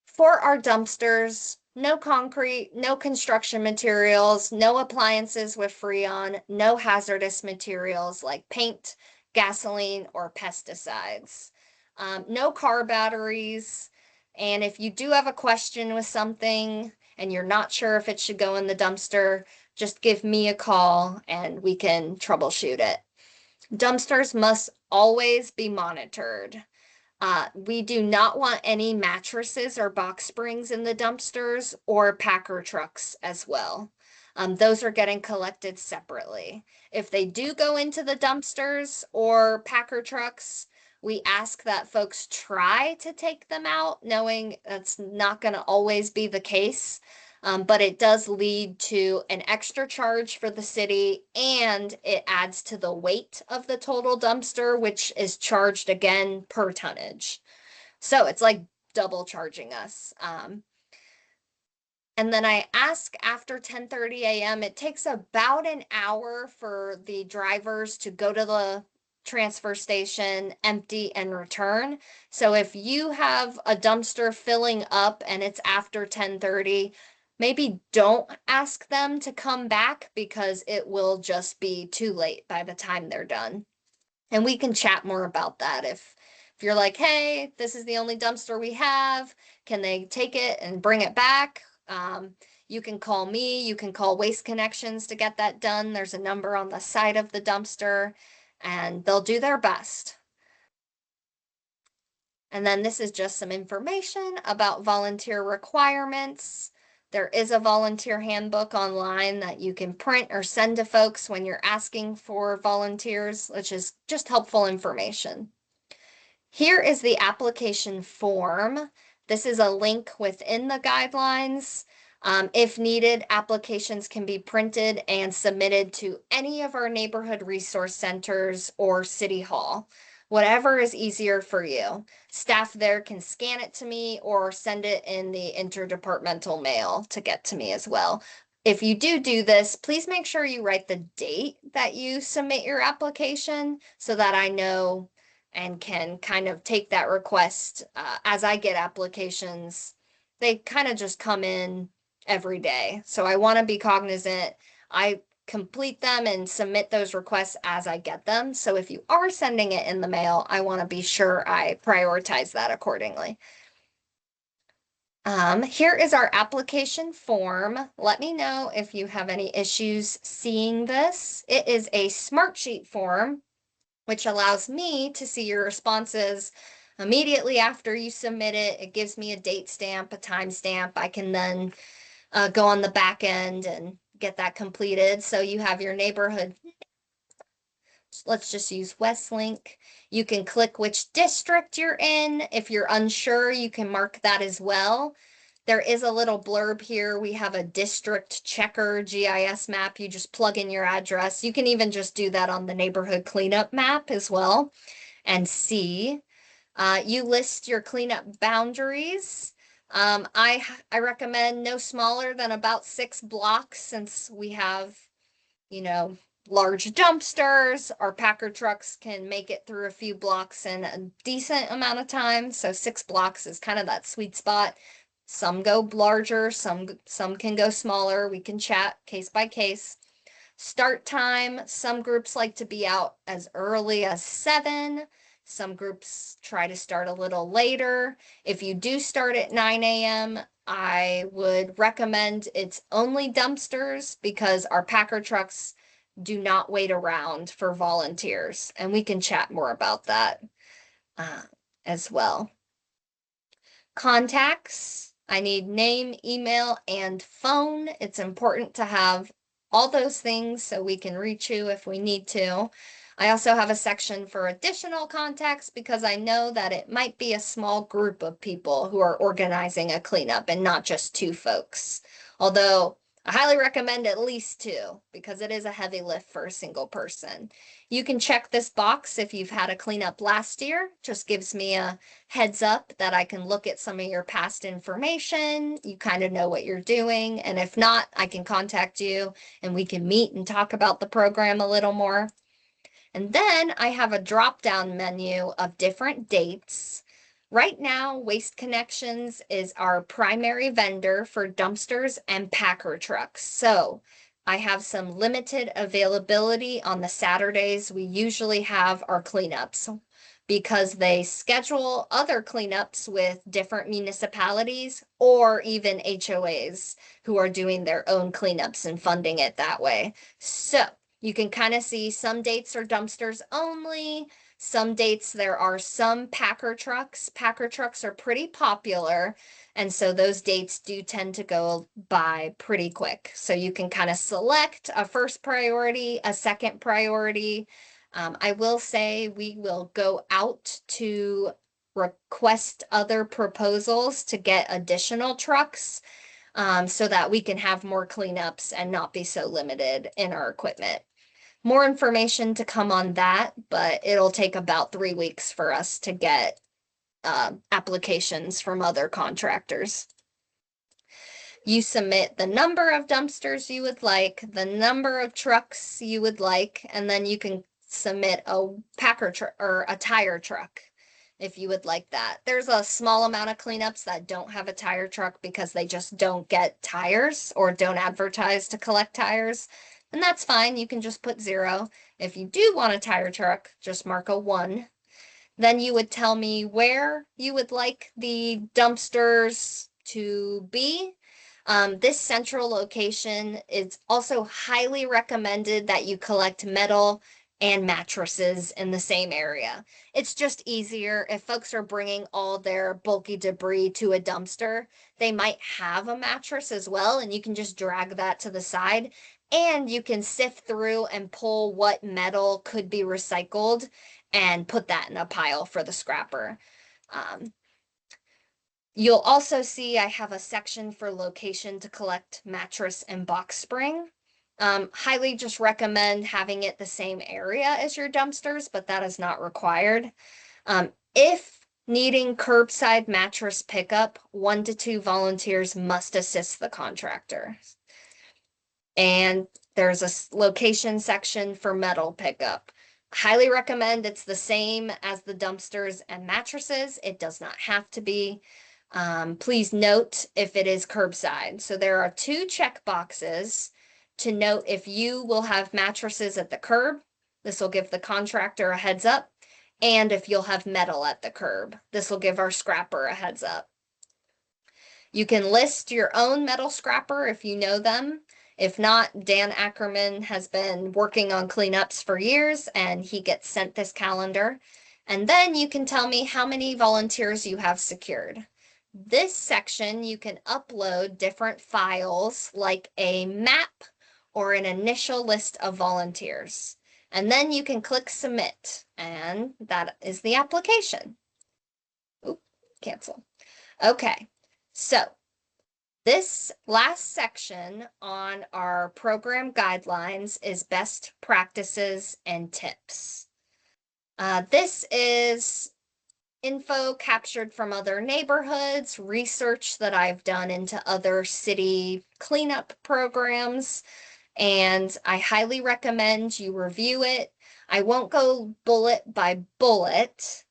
For our dumpsters, no concrete, no construction materials, no appliances with Freon, no hazardous materials like paint, gasoline, or pesticides. No car batteries. And if you do have a question with something and you're not sure if it should go in the dumpster, just give me a call and we can troubleshoot it. Dumpsters must always be monitored. We do not want any mattresses or box springs in the dumpsters or packer trucks as well. Those are getting collected separately. If they do go into the dumpsters or packer trucks, we ask that folks try to take them out, knowing that's not going to always be the case. But it does lead to an extra charge for the city, and it adds to the weight of the total dumpster, which is charged again per tonnage. So it's like double charging us. And then I ask after 10:30 a.m. It takes about an hour for the drivers to go to the transfer station, empty, and return. So if you have a dumpster filling up and it's after 10:30, maybe don't ask them to come back, because it will just be too late by the time they're done. And we can chat more about that if you're like, hey, this is the only dumpster we have, can they take it and bring it back? You can call me, you can call Waste Connections to get that done. There's a number on the side of the dumpster, and they'll do their best. And then this is just some information about volunteer requirements. There is a volunteer handbook online that you can print or send to folks when you're asking for volunteers, which is just helpful information. Here is the application form. This is a link within the guidelines. If needed, applications can be printed and submitted to any of our neighborhood resource centers or City Hall, whatever is easier for you. Staff there can scan it to me or send it in the interdepartmental mail to get to me as well. if you do this, please make sure you write the date that you submit your application so that I know and can kind of take that request. As I get applications, they kind of just come in every day. So I want to be cognizant. I complete them and submit those requests as I get them. So if you are sending it in the mail, I want to be sure I prioritize that accordingly. Here is our application form. Let me know if you have any issues seeing this. It is a Smartsheet form, which allows me to see your responses immediately after you submit it. It gives me a date stamp, a time stamp. I can then go on the back end and get that completed. So you have your neighborhood. Let's just use Westlink. You can click which district you're in. If you're unsure, you can mark that as well. There is a little blurb here. We have a district checker GIS map. You just plug in your address. You can even just do that on the neighborhood cleanup map as well and see. You list your cleanup boundaries. I recommend no smaller than about 6 blocks since we have, you know, large dumpsters. Our Packer trucks can make it through a few blocks in a decent amount of time. So 6 blocks is kind of that sweet spot. Some go larger, some can go smaller. We can chat case by case. Start time, some groups like to be out as early as 7. Some groups try to start a little later. If you do start at 9 a.m., I would recommend it's only dumpsters because our Packer trucks do not wait around for volunteers. And we can chat more about that as well. Contacts. I need name, email, and phone. It's important to have all those things so we can reach you if we need to. I also have a section for additional contacts because I know that it might be a small group of people who are organizing a cleanup and not just 2 folks. Although I highly recommend at least 2 because it is a heavy lift for a single person. You can check this box if you've had a cleanup last year. Just gives me a heads up that I can look at some of your past information. You kind of know what you're doing. And if not, I can contact you and we can meet and talk about the program a little more. And then I have a drop-down menu of different dates. Right now, Waste Connections is our primary vendor for dumpsters and Packer trucks. So I have some limited availability on the Saturdays. We usually have our cleanups because they schedule other cleanups with different municipalities or even HOAs who are doing their own cleanups and funding it that way. So you can kind of see some dates are dumpsters only. Some dates there are some Packer trucks. Packer trucks are pretty popular. And so those dates do tend to go by pretty quick. So you can kind of select a first priority, a second priority. I will say we will go out to request other proposals to get additional trucks so that we can have more cleanups and not be so limited in our equipment. More information to come on that, but it'll take about 3 weeks for us to get applications from other contractors. You submit the number of dumpsters you would like, the number of trucks you would like, and then you can submit a Packer truck or a tire truck if you would like that. There's a small amount of cleanups that don't have a tire truck because they just don't get tires or don't advertise to collect tires. And that's fine. You can just put 0. If you do want a tire truck, just mark a 1. Then you would tell me where you would like the dumpsters to be. This central location is also highly recommended that you collect metal and mattresses in the same area. It's just easier if folks are bringing all their bulky debris to a dumpster. They might have a mattress as well, and you can just drag that to the side. And you can sift through and pull what metal could be recycled and put that in a pile for the scrapper. You'll also see I have a section for location to collect mattress and box spring. Highly just recommend having it the same area as your dumpsters, but that is not required. If needing curbside mattress pickup, 1 to 2 volunteers must assist the contractor. and there's a location section for metal pickup. Highly recommend it's the same as the dumpsters and mattresses. It does not have to be. Please note if it is curbside. So there are 2 check boxes to note if you will have mattresses at the curb. This will give the contractor a heads up. And if you'll have metal at the curb, this will give our scrapper a heads up. You can list your own metal scrapper if you know them. If not, Dan Ackerman has been working on cleanups for years and he gets sent this calendar. And then you can tell me how many volunteers you have secured. This section, you can upload different files like a map or an initial list of volunteers. And then you can click submit, and that is the application. Oop, cancel. Okay, so this last section on our program guidelines is best practices and tips. This is info captured from other neighborhoods, research that I've done into other city cleanup programs, and I highly recommend you review it. I won't go bullet by bullet,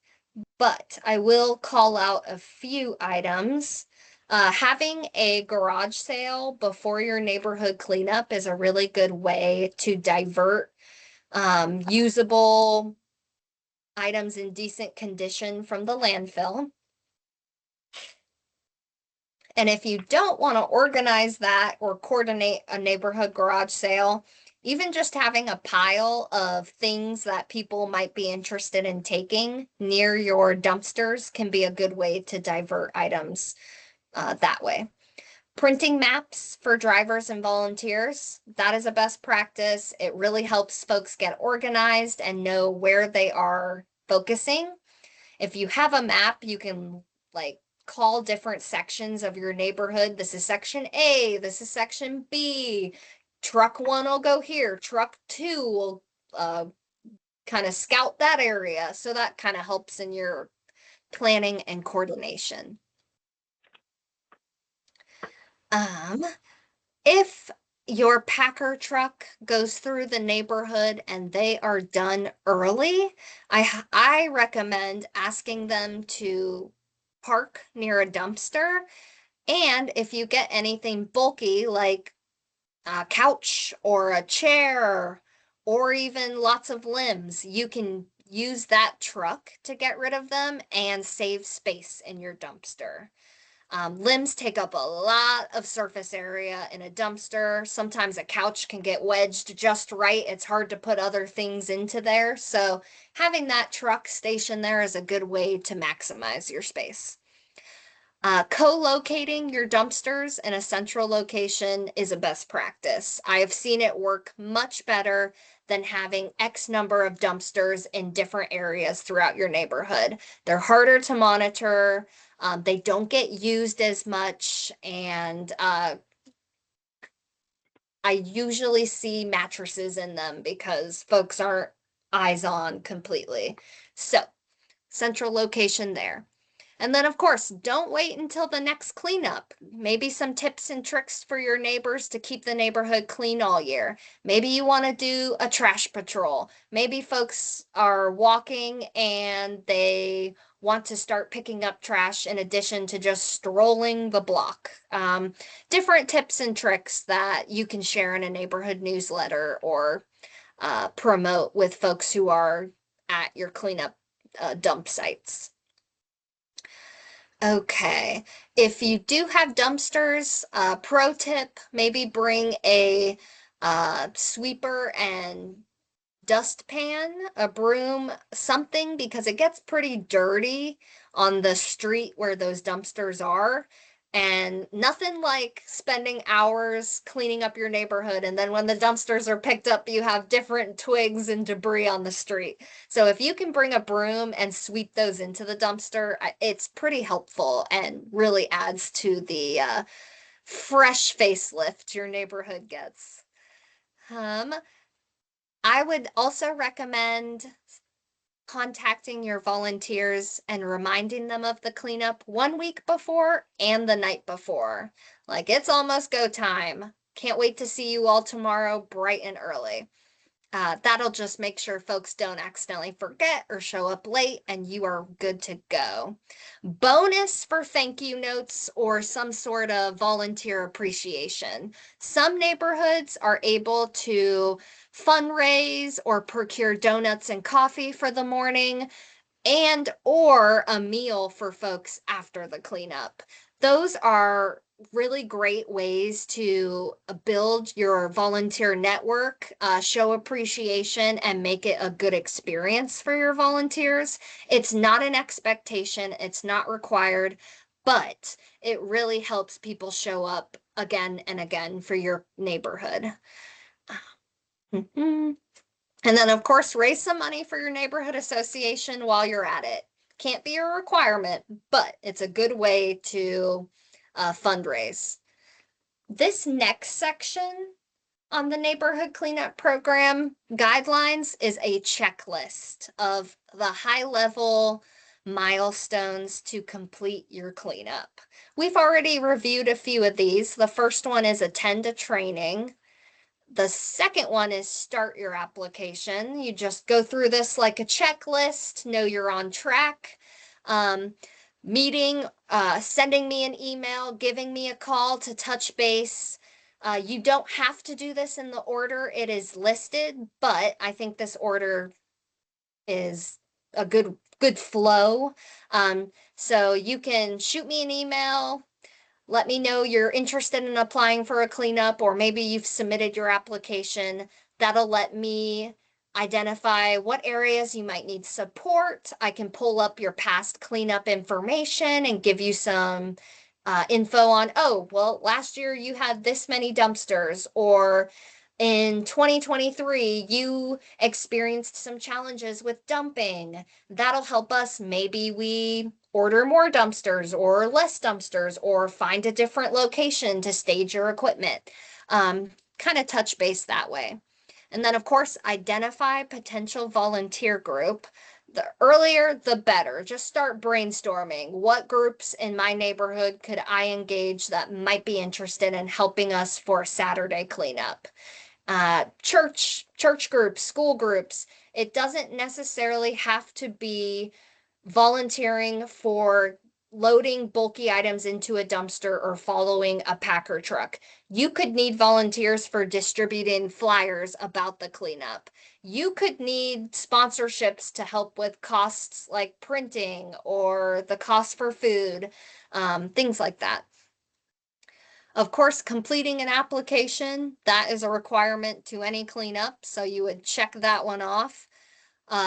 but I will call out a few items. Having a garage sale before your neighborhood cleanup is a really good way to divert usable items in decent condition from the landfill. And if you don't want to organize that or coordinate a neighborhood garage sale, even just having a pile of things that people might be interested in taking near your dumpsters can be a good way to divert items that way. Printing maps for drivers and volunteers, that is a best practice. It really helps folks get organized and know where they are focusing. If you have a map, you can like call different sections of your neighborhood. This is section A, this is section B. Truck 1 will go here, truck 2 will kind of scout that area. So that kind of helps in your planning and coordination. If your packer truck goes through the neighborhood and they are done early, I recommend asking them to park near a dumpster. And if you get anything bulky like a couch or a chair or even lots of limbs, you can use that truck to get rid of them and save space in your dumpster. Limbs take up a lot of surface area in a dumpster. Sometimes a couch can get wedged just right. It's hard to put other things into there. So having that truck stationed there is a good way to maximize your space. Co-locating your dumpsters in a central location is a best practice. I have seen it work much better than having X number of dumpsters in different areas throughout your neighborhood. They're harder to monitor. They don't get used as much, and I usually see mattresses in them because folks aren't eyes on completely. So, central location there. And then, of course, don't wait until the next cleanup. Maybe some tips and tricks for your neighbors to keep the neighborhood clean all year. Maybe you want to do a trash patrol. Maybe folks are walking and they want to start picking up trash in addition to just strolling the block. Different tips and tricks that you can share in a neighborhood newsletter or promote with folks who are at your cleanup dump sites. Okay, if you do have dumpsters, pro tip, maybe bring a sweeper and dustpan, a broom, something, because it gets pretty dirty on the street where those dumpsters are. And nothing like spending hours cleaning up your neighborhood. And then when the dumpsters are picked up, you have different twigs and debris on the street. So if you can bring a broom and sweep those into the dumpster, it's pretty helpful and really adds to the fresh facelift your neighborhood gets. I would also recommend contacting your volunteers and reminding them of the cleanup 1 week before and the night before. Like, it's almost go time. Can't wait to see you all tomorrow, bright and early. That'll just make sure folks don't accidentally forget or show up late, and you are good to go. Bonus for thank you notes or some sort of volunteer appreciation. Some neighborhoods are able to fundraise or procure donuts and coffee for the morning and or a meal for folks after the cleanup. Those are really great ways to build your volunteer network, show appreciation, and make it a good experience for your volunteers. It's not an expectation, it's not required, but it really helps people show up again and again for your neighborhood. And then, of course, raise some money for your neighborhood association while you're at it. Can't be a requirement, but it's a good way to fundraise. This next section on the neighborhood cleanup program guidelines is a checklist of the high-level milestones to complete your cleanup. We've already reviewed a few of these. The first one is attend a training. The second one is start your application. You just go through this like a checklist, know you're on track. Meeting, sending me an email, giving me a call to touch base. You don't have to do this in the order it is listed, but I think this order is a good flow. So you can shoot me an email, let me know you're interested in applying for a cleanup, or maybe you've submitted your application. That'll let me identify what areas you might need support. I can pull up your past cleanup information and give you some info on, oh, well, last year you had this many dumpsters, or in 2023, you experienced some challenges with dumping. That'll help us. Maybe we order more dumpsters or less dumpsters, or find a different location to stage your equipment. Kind of touch base that way. And then, of course, identify potential volunteer group. The earlier, the better. Just start brainstorming. What groups in my neighborhood could I engage that might be interested in helping us for Saturday cleanup? Church groups, school groups. It doesn't necessarily have to be volunteering for loading bulky items into a dumpster or following a packer truck. You could need volunteers for distributing flyers about the cleanup. You could need sponsorships to help with costs like printing or the cost for food, things like that. Of course, completing an application, that is a requirement to any cleanup, so you would check that one off.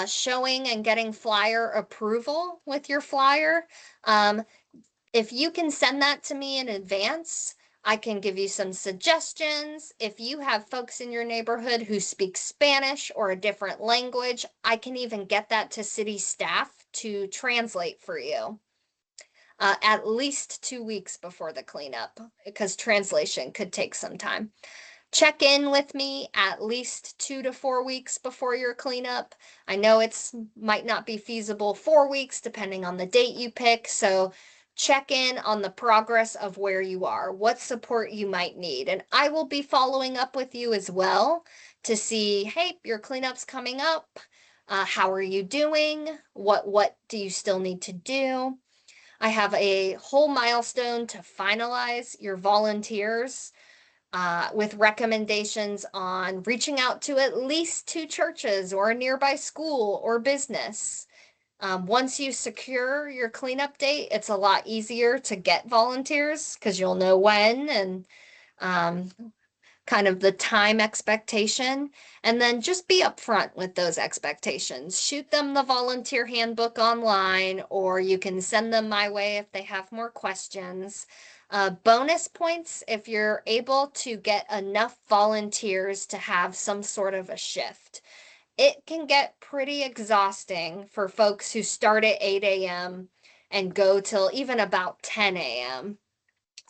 Showing and getting flyer approval with your flyer. If you can send that to me in advance, I can give you some suggestions. If you have folks in your neighborhood who speak Spanish or a different language, I can even get that to city staff to translate for you. At least 2 weeks before the cleanup, because translation could take some time. Check in with me at least 2 to 4 weeks before your cleanup. I know it's might not be feasible 4 weeks depending on the date you pick, so check in on the progress of where you are, what support you might need. And I will be following up with you as well to see, hey, your cleanup's coming up. How are you doing? What do you still need to do? I have a whole milestone to finalize your volunteers with recommendations on reaching out to at least 2 churches or a nearby school or business. Once you secure your cleanup date, it's a lot easier to get volunteers because you'll know when and kind of the time expectation, and then just be upfront with those expectations. Shoot them the volunteer handbook online, or you can send them my way if they have more questions. Bonus points if you're able to get enough volunteers to have some sort of a shift. It can get pretty exhausting for folks who start at 8 a.m. and go till even about 10 a.m.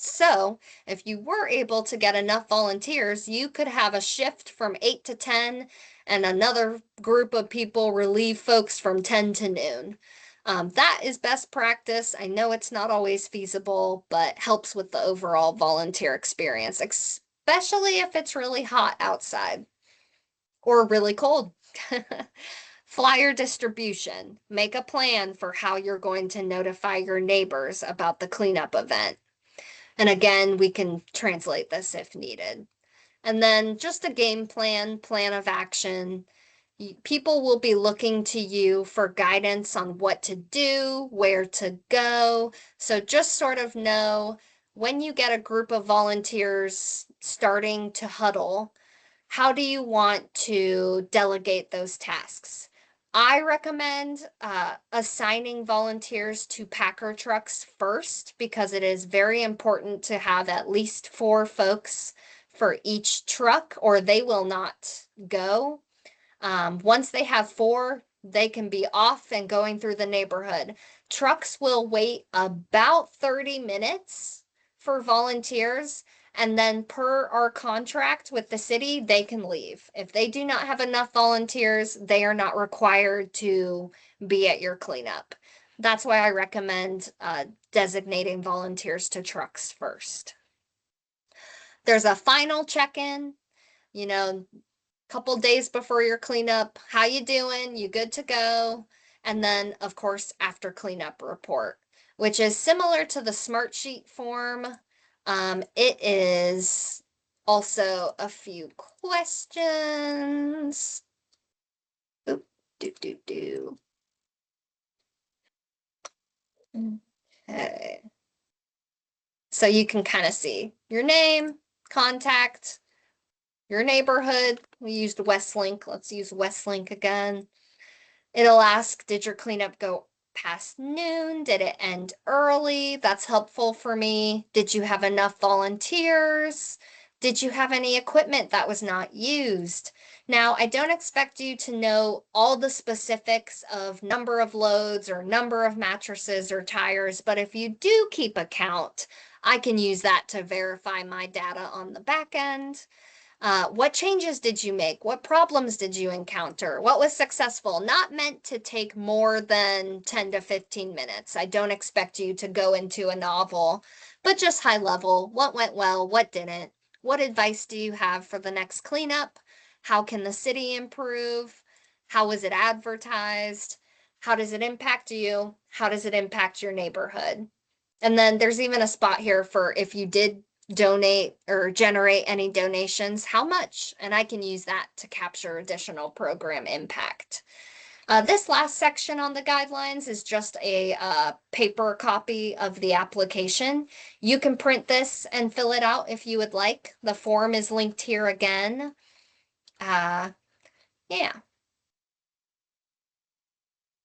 So if you were able to get enough volunteers, you could have a shift from 8 to 10 and another group of people relieve folks from 10 to noon. That is best practice. I know it's not always feasible, but helps with the overall volunteer experience, especially if it's really hot outside or really cold. Flyer distribution. Make a plan for how you're going to notify your neighbors about the cleanup event. And again, we can translate this if needed. And then just a game plan of action. People will be looking to you for guidance on what to do, where to go. So just sort of know when you get a group of volunteers starting to huddle, how do you want to delegate those tasks? I recommend assigning volunteers to packer trucks first because it is very important to have at least 4 folks for each truck or they will not go. Once they have 4, they can be off and going through the neighborhood. Trucks will wait about 30 minutes for volunteers. And then per our contract with the city, they can leave. If they do not have enough volunteers, they are not required to be at your cleanup. That's why I recommend designating volunteers to trucks first. There's a final check-in, you know, couple days before your cleanup. How you doing? You good to go? And then, of course, after cleanup report, which is similar to the Smartsheet form. It is also a few questions. Oop, do. Okay. So you can kind of see your name, contact, your neighborhood. We used Westlink. Let's use Westlink again. It'll ask, did your cleanup go past noon? Did it end early? That's helpful for me. Did you have enough volunteers? Did you have any equipment that was not used? Now, I don't expect you to know all the specifics of number of loads or number of mattresses or tires, but if you do keep a count, I can use that to verify my data on the back end. What changes did you make? What problems did you encounter? What was successful? Not meant to take more than 10 to 15 minutes. I don't expect you to go into a novel, but just high level. What went well? What didn't? What advice do you have for the next cleanup? How can the city improve? How was it advertised? How does it impact you? How does it impact your neighborhood? And then there's even a spot here for if you did donate or generate any donations, how much? And I can use that to capture additional program impact. This last section on the guidelines is just a paper copy of the application. You can print this and fill it out if you would like. The form is linked here again. Yeah.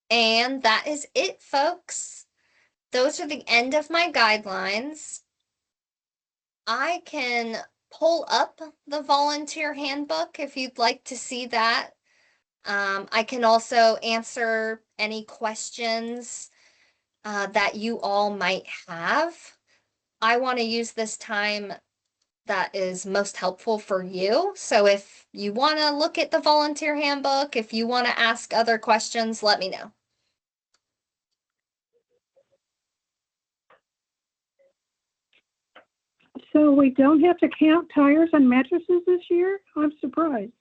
And that is it, folks. Those are the end of my guidelines. I can pull up the volunteer handbook if you'd like to see that. I can also answer any questions that you all might have. I want to use this time that is most helpful for you. So if you want to look at the volunteer handbook, if you want to ask other questions, let me know. So we don't have to count tires and mattresses this year? I'm surprised.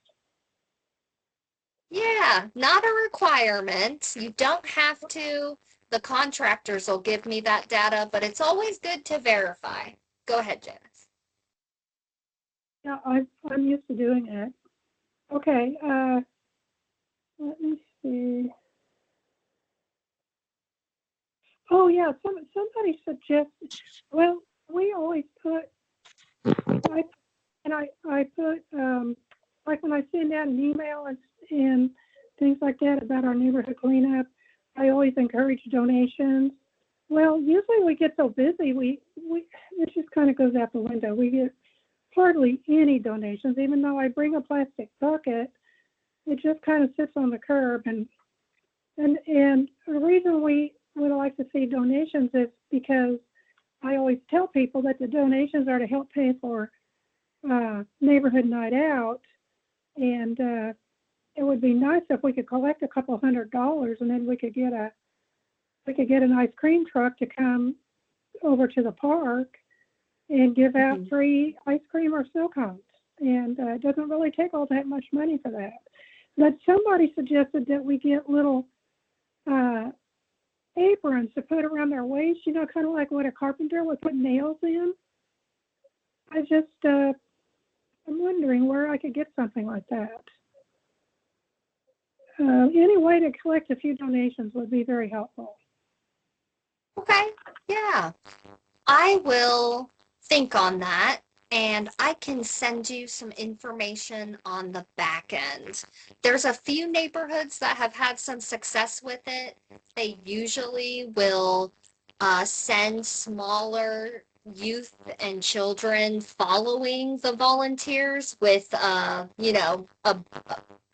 Yeah, not a requirement. You don't have to. The contractors will give me that data, but it's always good to verify. Go ahead, Janice. Yeah, I'm used to doing it. Okay, let me see. Oh yeah, somebody suggested. Well, we always put. I put like when I send out an email and things like that about our neighborhood cleanup, I always encourage donations. Well, usually we get so busy, we it just kind of goes out the window. We get hardly any donations, even though I bring a plastic bucket. It just kind of sits on the curb, and the reason we would like to see donations is because I always tell people that the donations are to help pay for neighborhood night out, and it would be nice if we could collect a couple $100 and then we could get an ice cream truck to come over to the park and give out Mhm. free ice cream or snow cones. And it doesn't really take all that much money for that. But somebody suggested that we get little uh, aprons to put around their waist, kind of like what a carpenter would put nails in. I just, I'm wondering where I could get something like that. Any way to collect a few donations would be very helpful. Okay, yeah. I will think on that and I can send you some information on the back end. There's a few neighborhoods that have had some success with it. They usually will send smaller youth and children following the volunteers with, a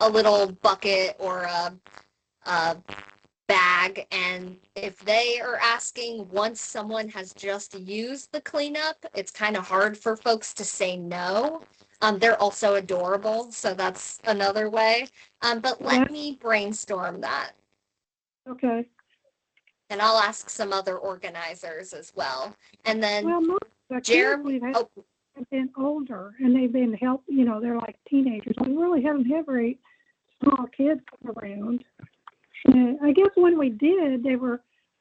little bucket or a bag, and if they are asking once someone has just used the cleanup, it's kind of hard for folks to say no. They're also adorable, so that's another way. But Yeah. let me brainstorm that, Okay. and I'll ask some other organizers as well. And then Well, most of the kids Jeremy, we've had oh, have been older and they've been they're like teenagers. We really haven't had very small kids come around. And I guess when we did,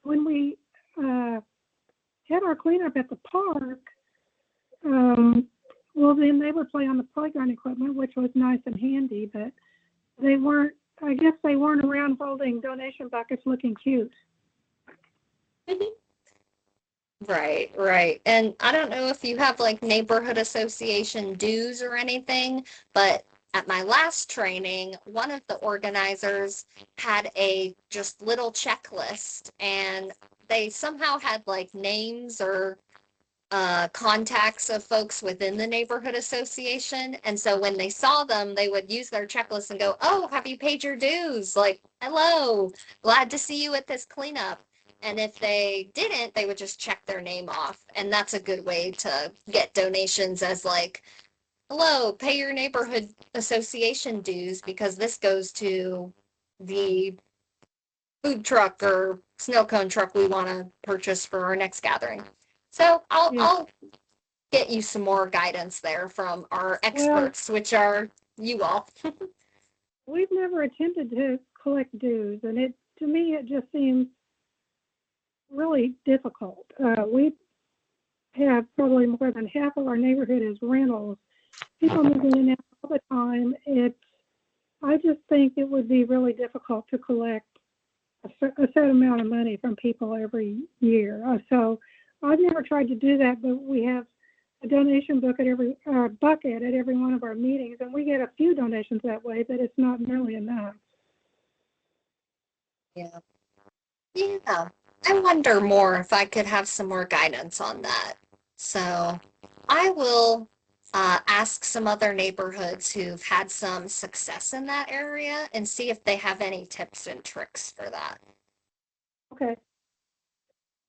when we had our cleanup at the park, well, then they would play on the playground equipment, which was nice and handy, but I guess they weren't around holding donation buckets looking cute. right, right. And I don't know if you have like neighborhood association dues or anything, but at my last training, one of the organizers had a just little checklist, and they somehow had like names or contacts of folks within the neighborhood association. And so when they saw them, they would use their checklist and go, "Oh, have you paid your dues? Like, hello, glad to see you at this cleanup." And if they didn't, they would just check their name off. And that's a good way to get donations, as like, hello, pay your neighborhood association dues because this goes to the food truck or snow cone truck we want to purchase for our next gathering. So I'll Yeah. I'll get you some more guidance there from our Well, experts, which are you all. we've never attempted to collect dues, and to me it just seems really difficult. We have probably more than half of our neighborhood is rentals. People move in and out all the time. I just think it would be really difficult to collect a set amount of money from people every year. So I've never tried to do that, but we have a donation book at bucket at every one of our meetings, and we get a few donations that way, but it's not nearly enough. Yeah. Yeah. I wonder more if I could have some more guidance on that. So I will ask some other neighborhoods who've had some success in that area and see if they have any tips and tricks for that. Okay.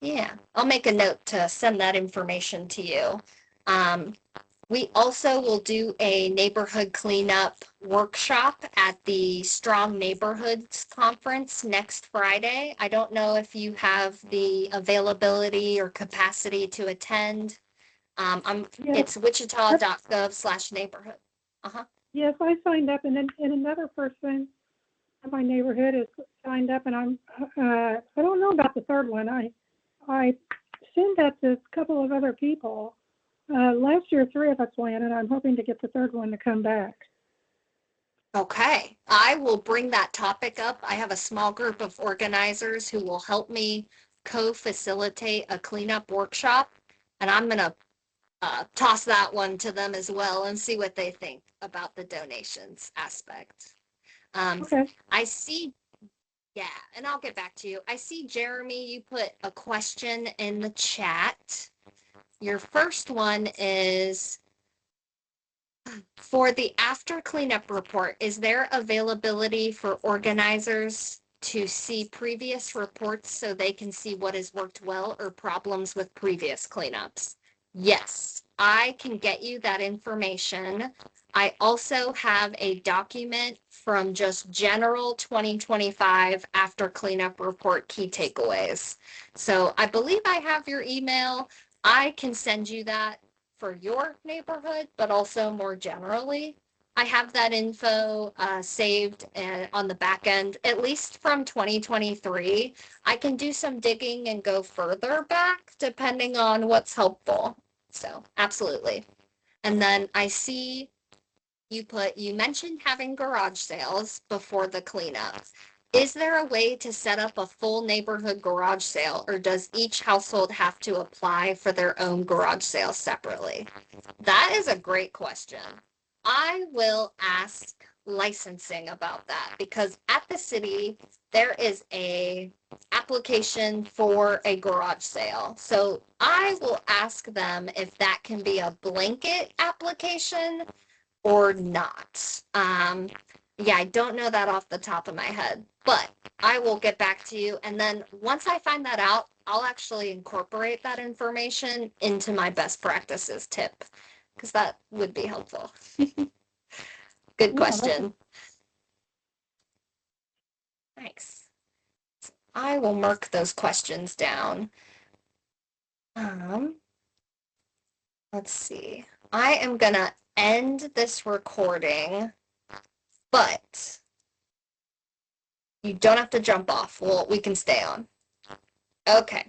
Yeah, I'll make a note to send that information to you. Um, we also will do a neighborhood cleanup workshop at the Strong Neighborhoods Conference next Friday. I don't know if you have the availability or capacity to attend. Yes. It's wichita.gov/neighborhood. Uh-huh. Yes, I signed up, and then another person in my neighborhood is signed up, and I don't know about the third one. I sent that to a couple of other people. Last year, 3 of us went, and I'm hoping to get the third one to come back. Okay, I will bring that topic up. I have a small group of organizers who will help me co-facilitate a cleanup workshop, and I'm gonna toss that one to them as well and see what they think about the donations aspect. Um, Okay. I see, yeah, and I'll get back to you. I see, Jeremy, you put a question in the chat. Your first one is, for the after cleanup report, is there availability for organizers to see previous reports so they can see what has worked well or problems with previous cleanups? Yes, I can get you that information. I also have a document from just general 2025 after cleanup report key takeaways. So I believe I have your email. I can send you that for your neighborhood, but also more generally. I have that info saved on the back end, at least from 2023. I can do some digging and go further back depending on what's helpful. So, absolutely. And then I see you mentioned having garage sales before the cleanup. Is there a way to set up a full neighborhood garage sale, or does each household have to apply for their own garage sale separately? That is a great question. I will ask licensing about that because at the city, there is a application for a garage sale. So I will ask them if that can be a blanket application or not. Yeah, I don't know that off the top of my head, but I will get back to you. And then once I find that out, I'll actually incorporate that information into my best practices tip because that would be helpful. Good Yeah, question. Thanks. I will mark those questions down. Let's see. I am gonna end this recording, but you don't have to jump off. We can stay on. Okay.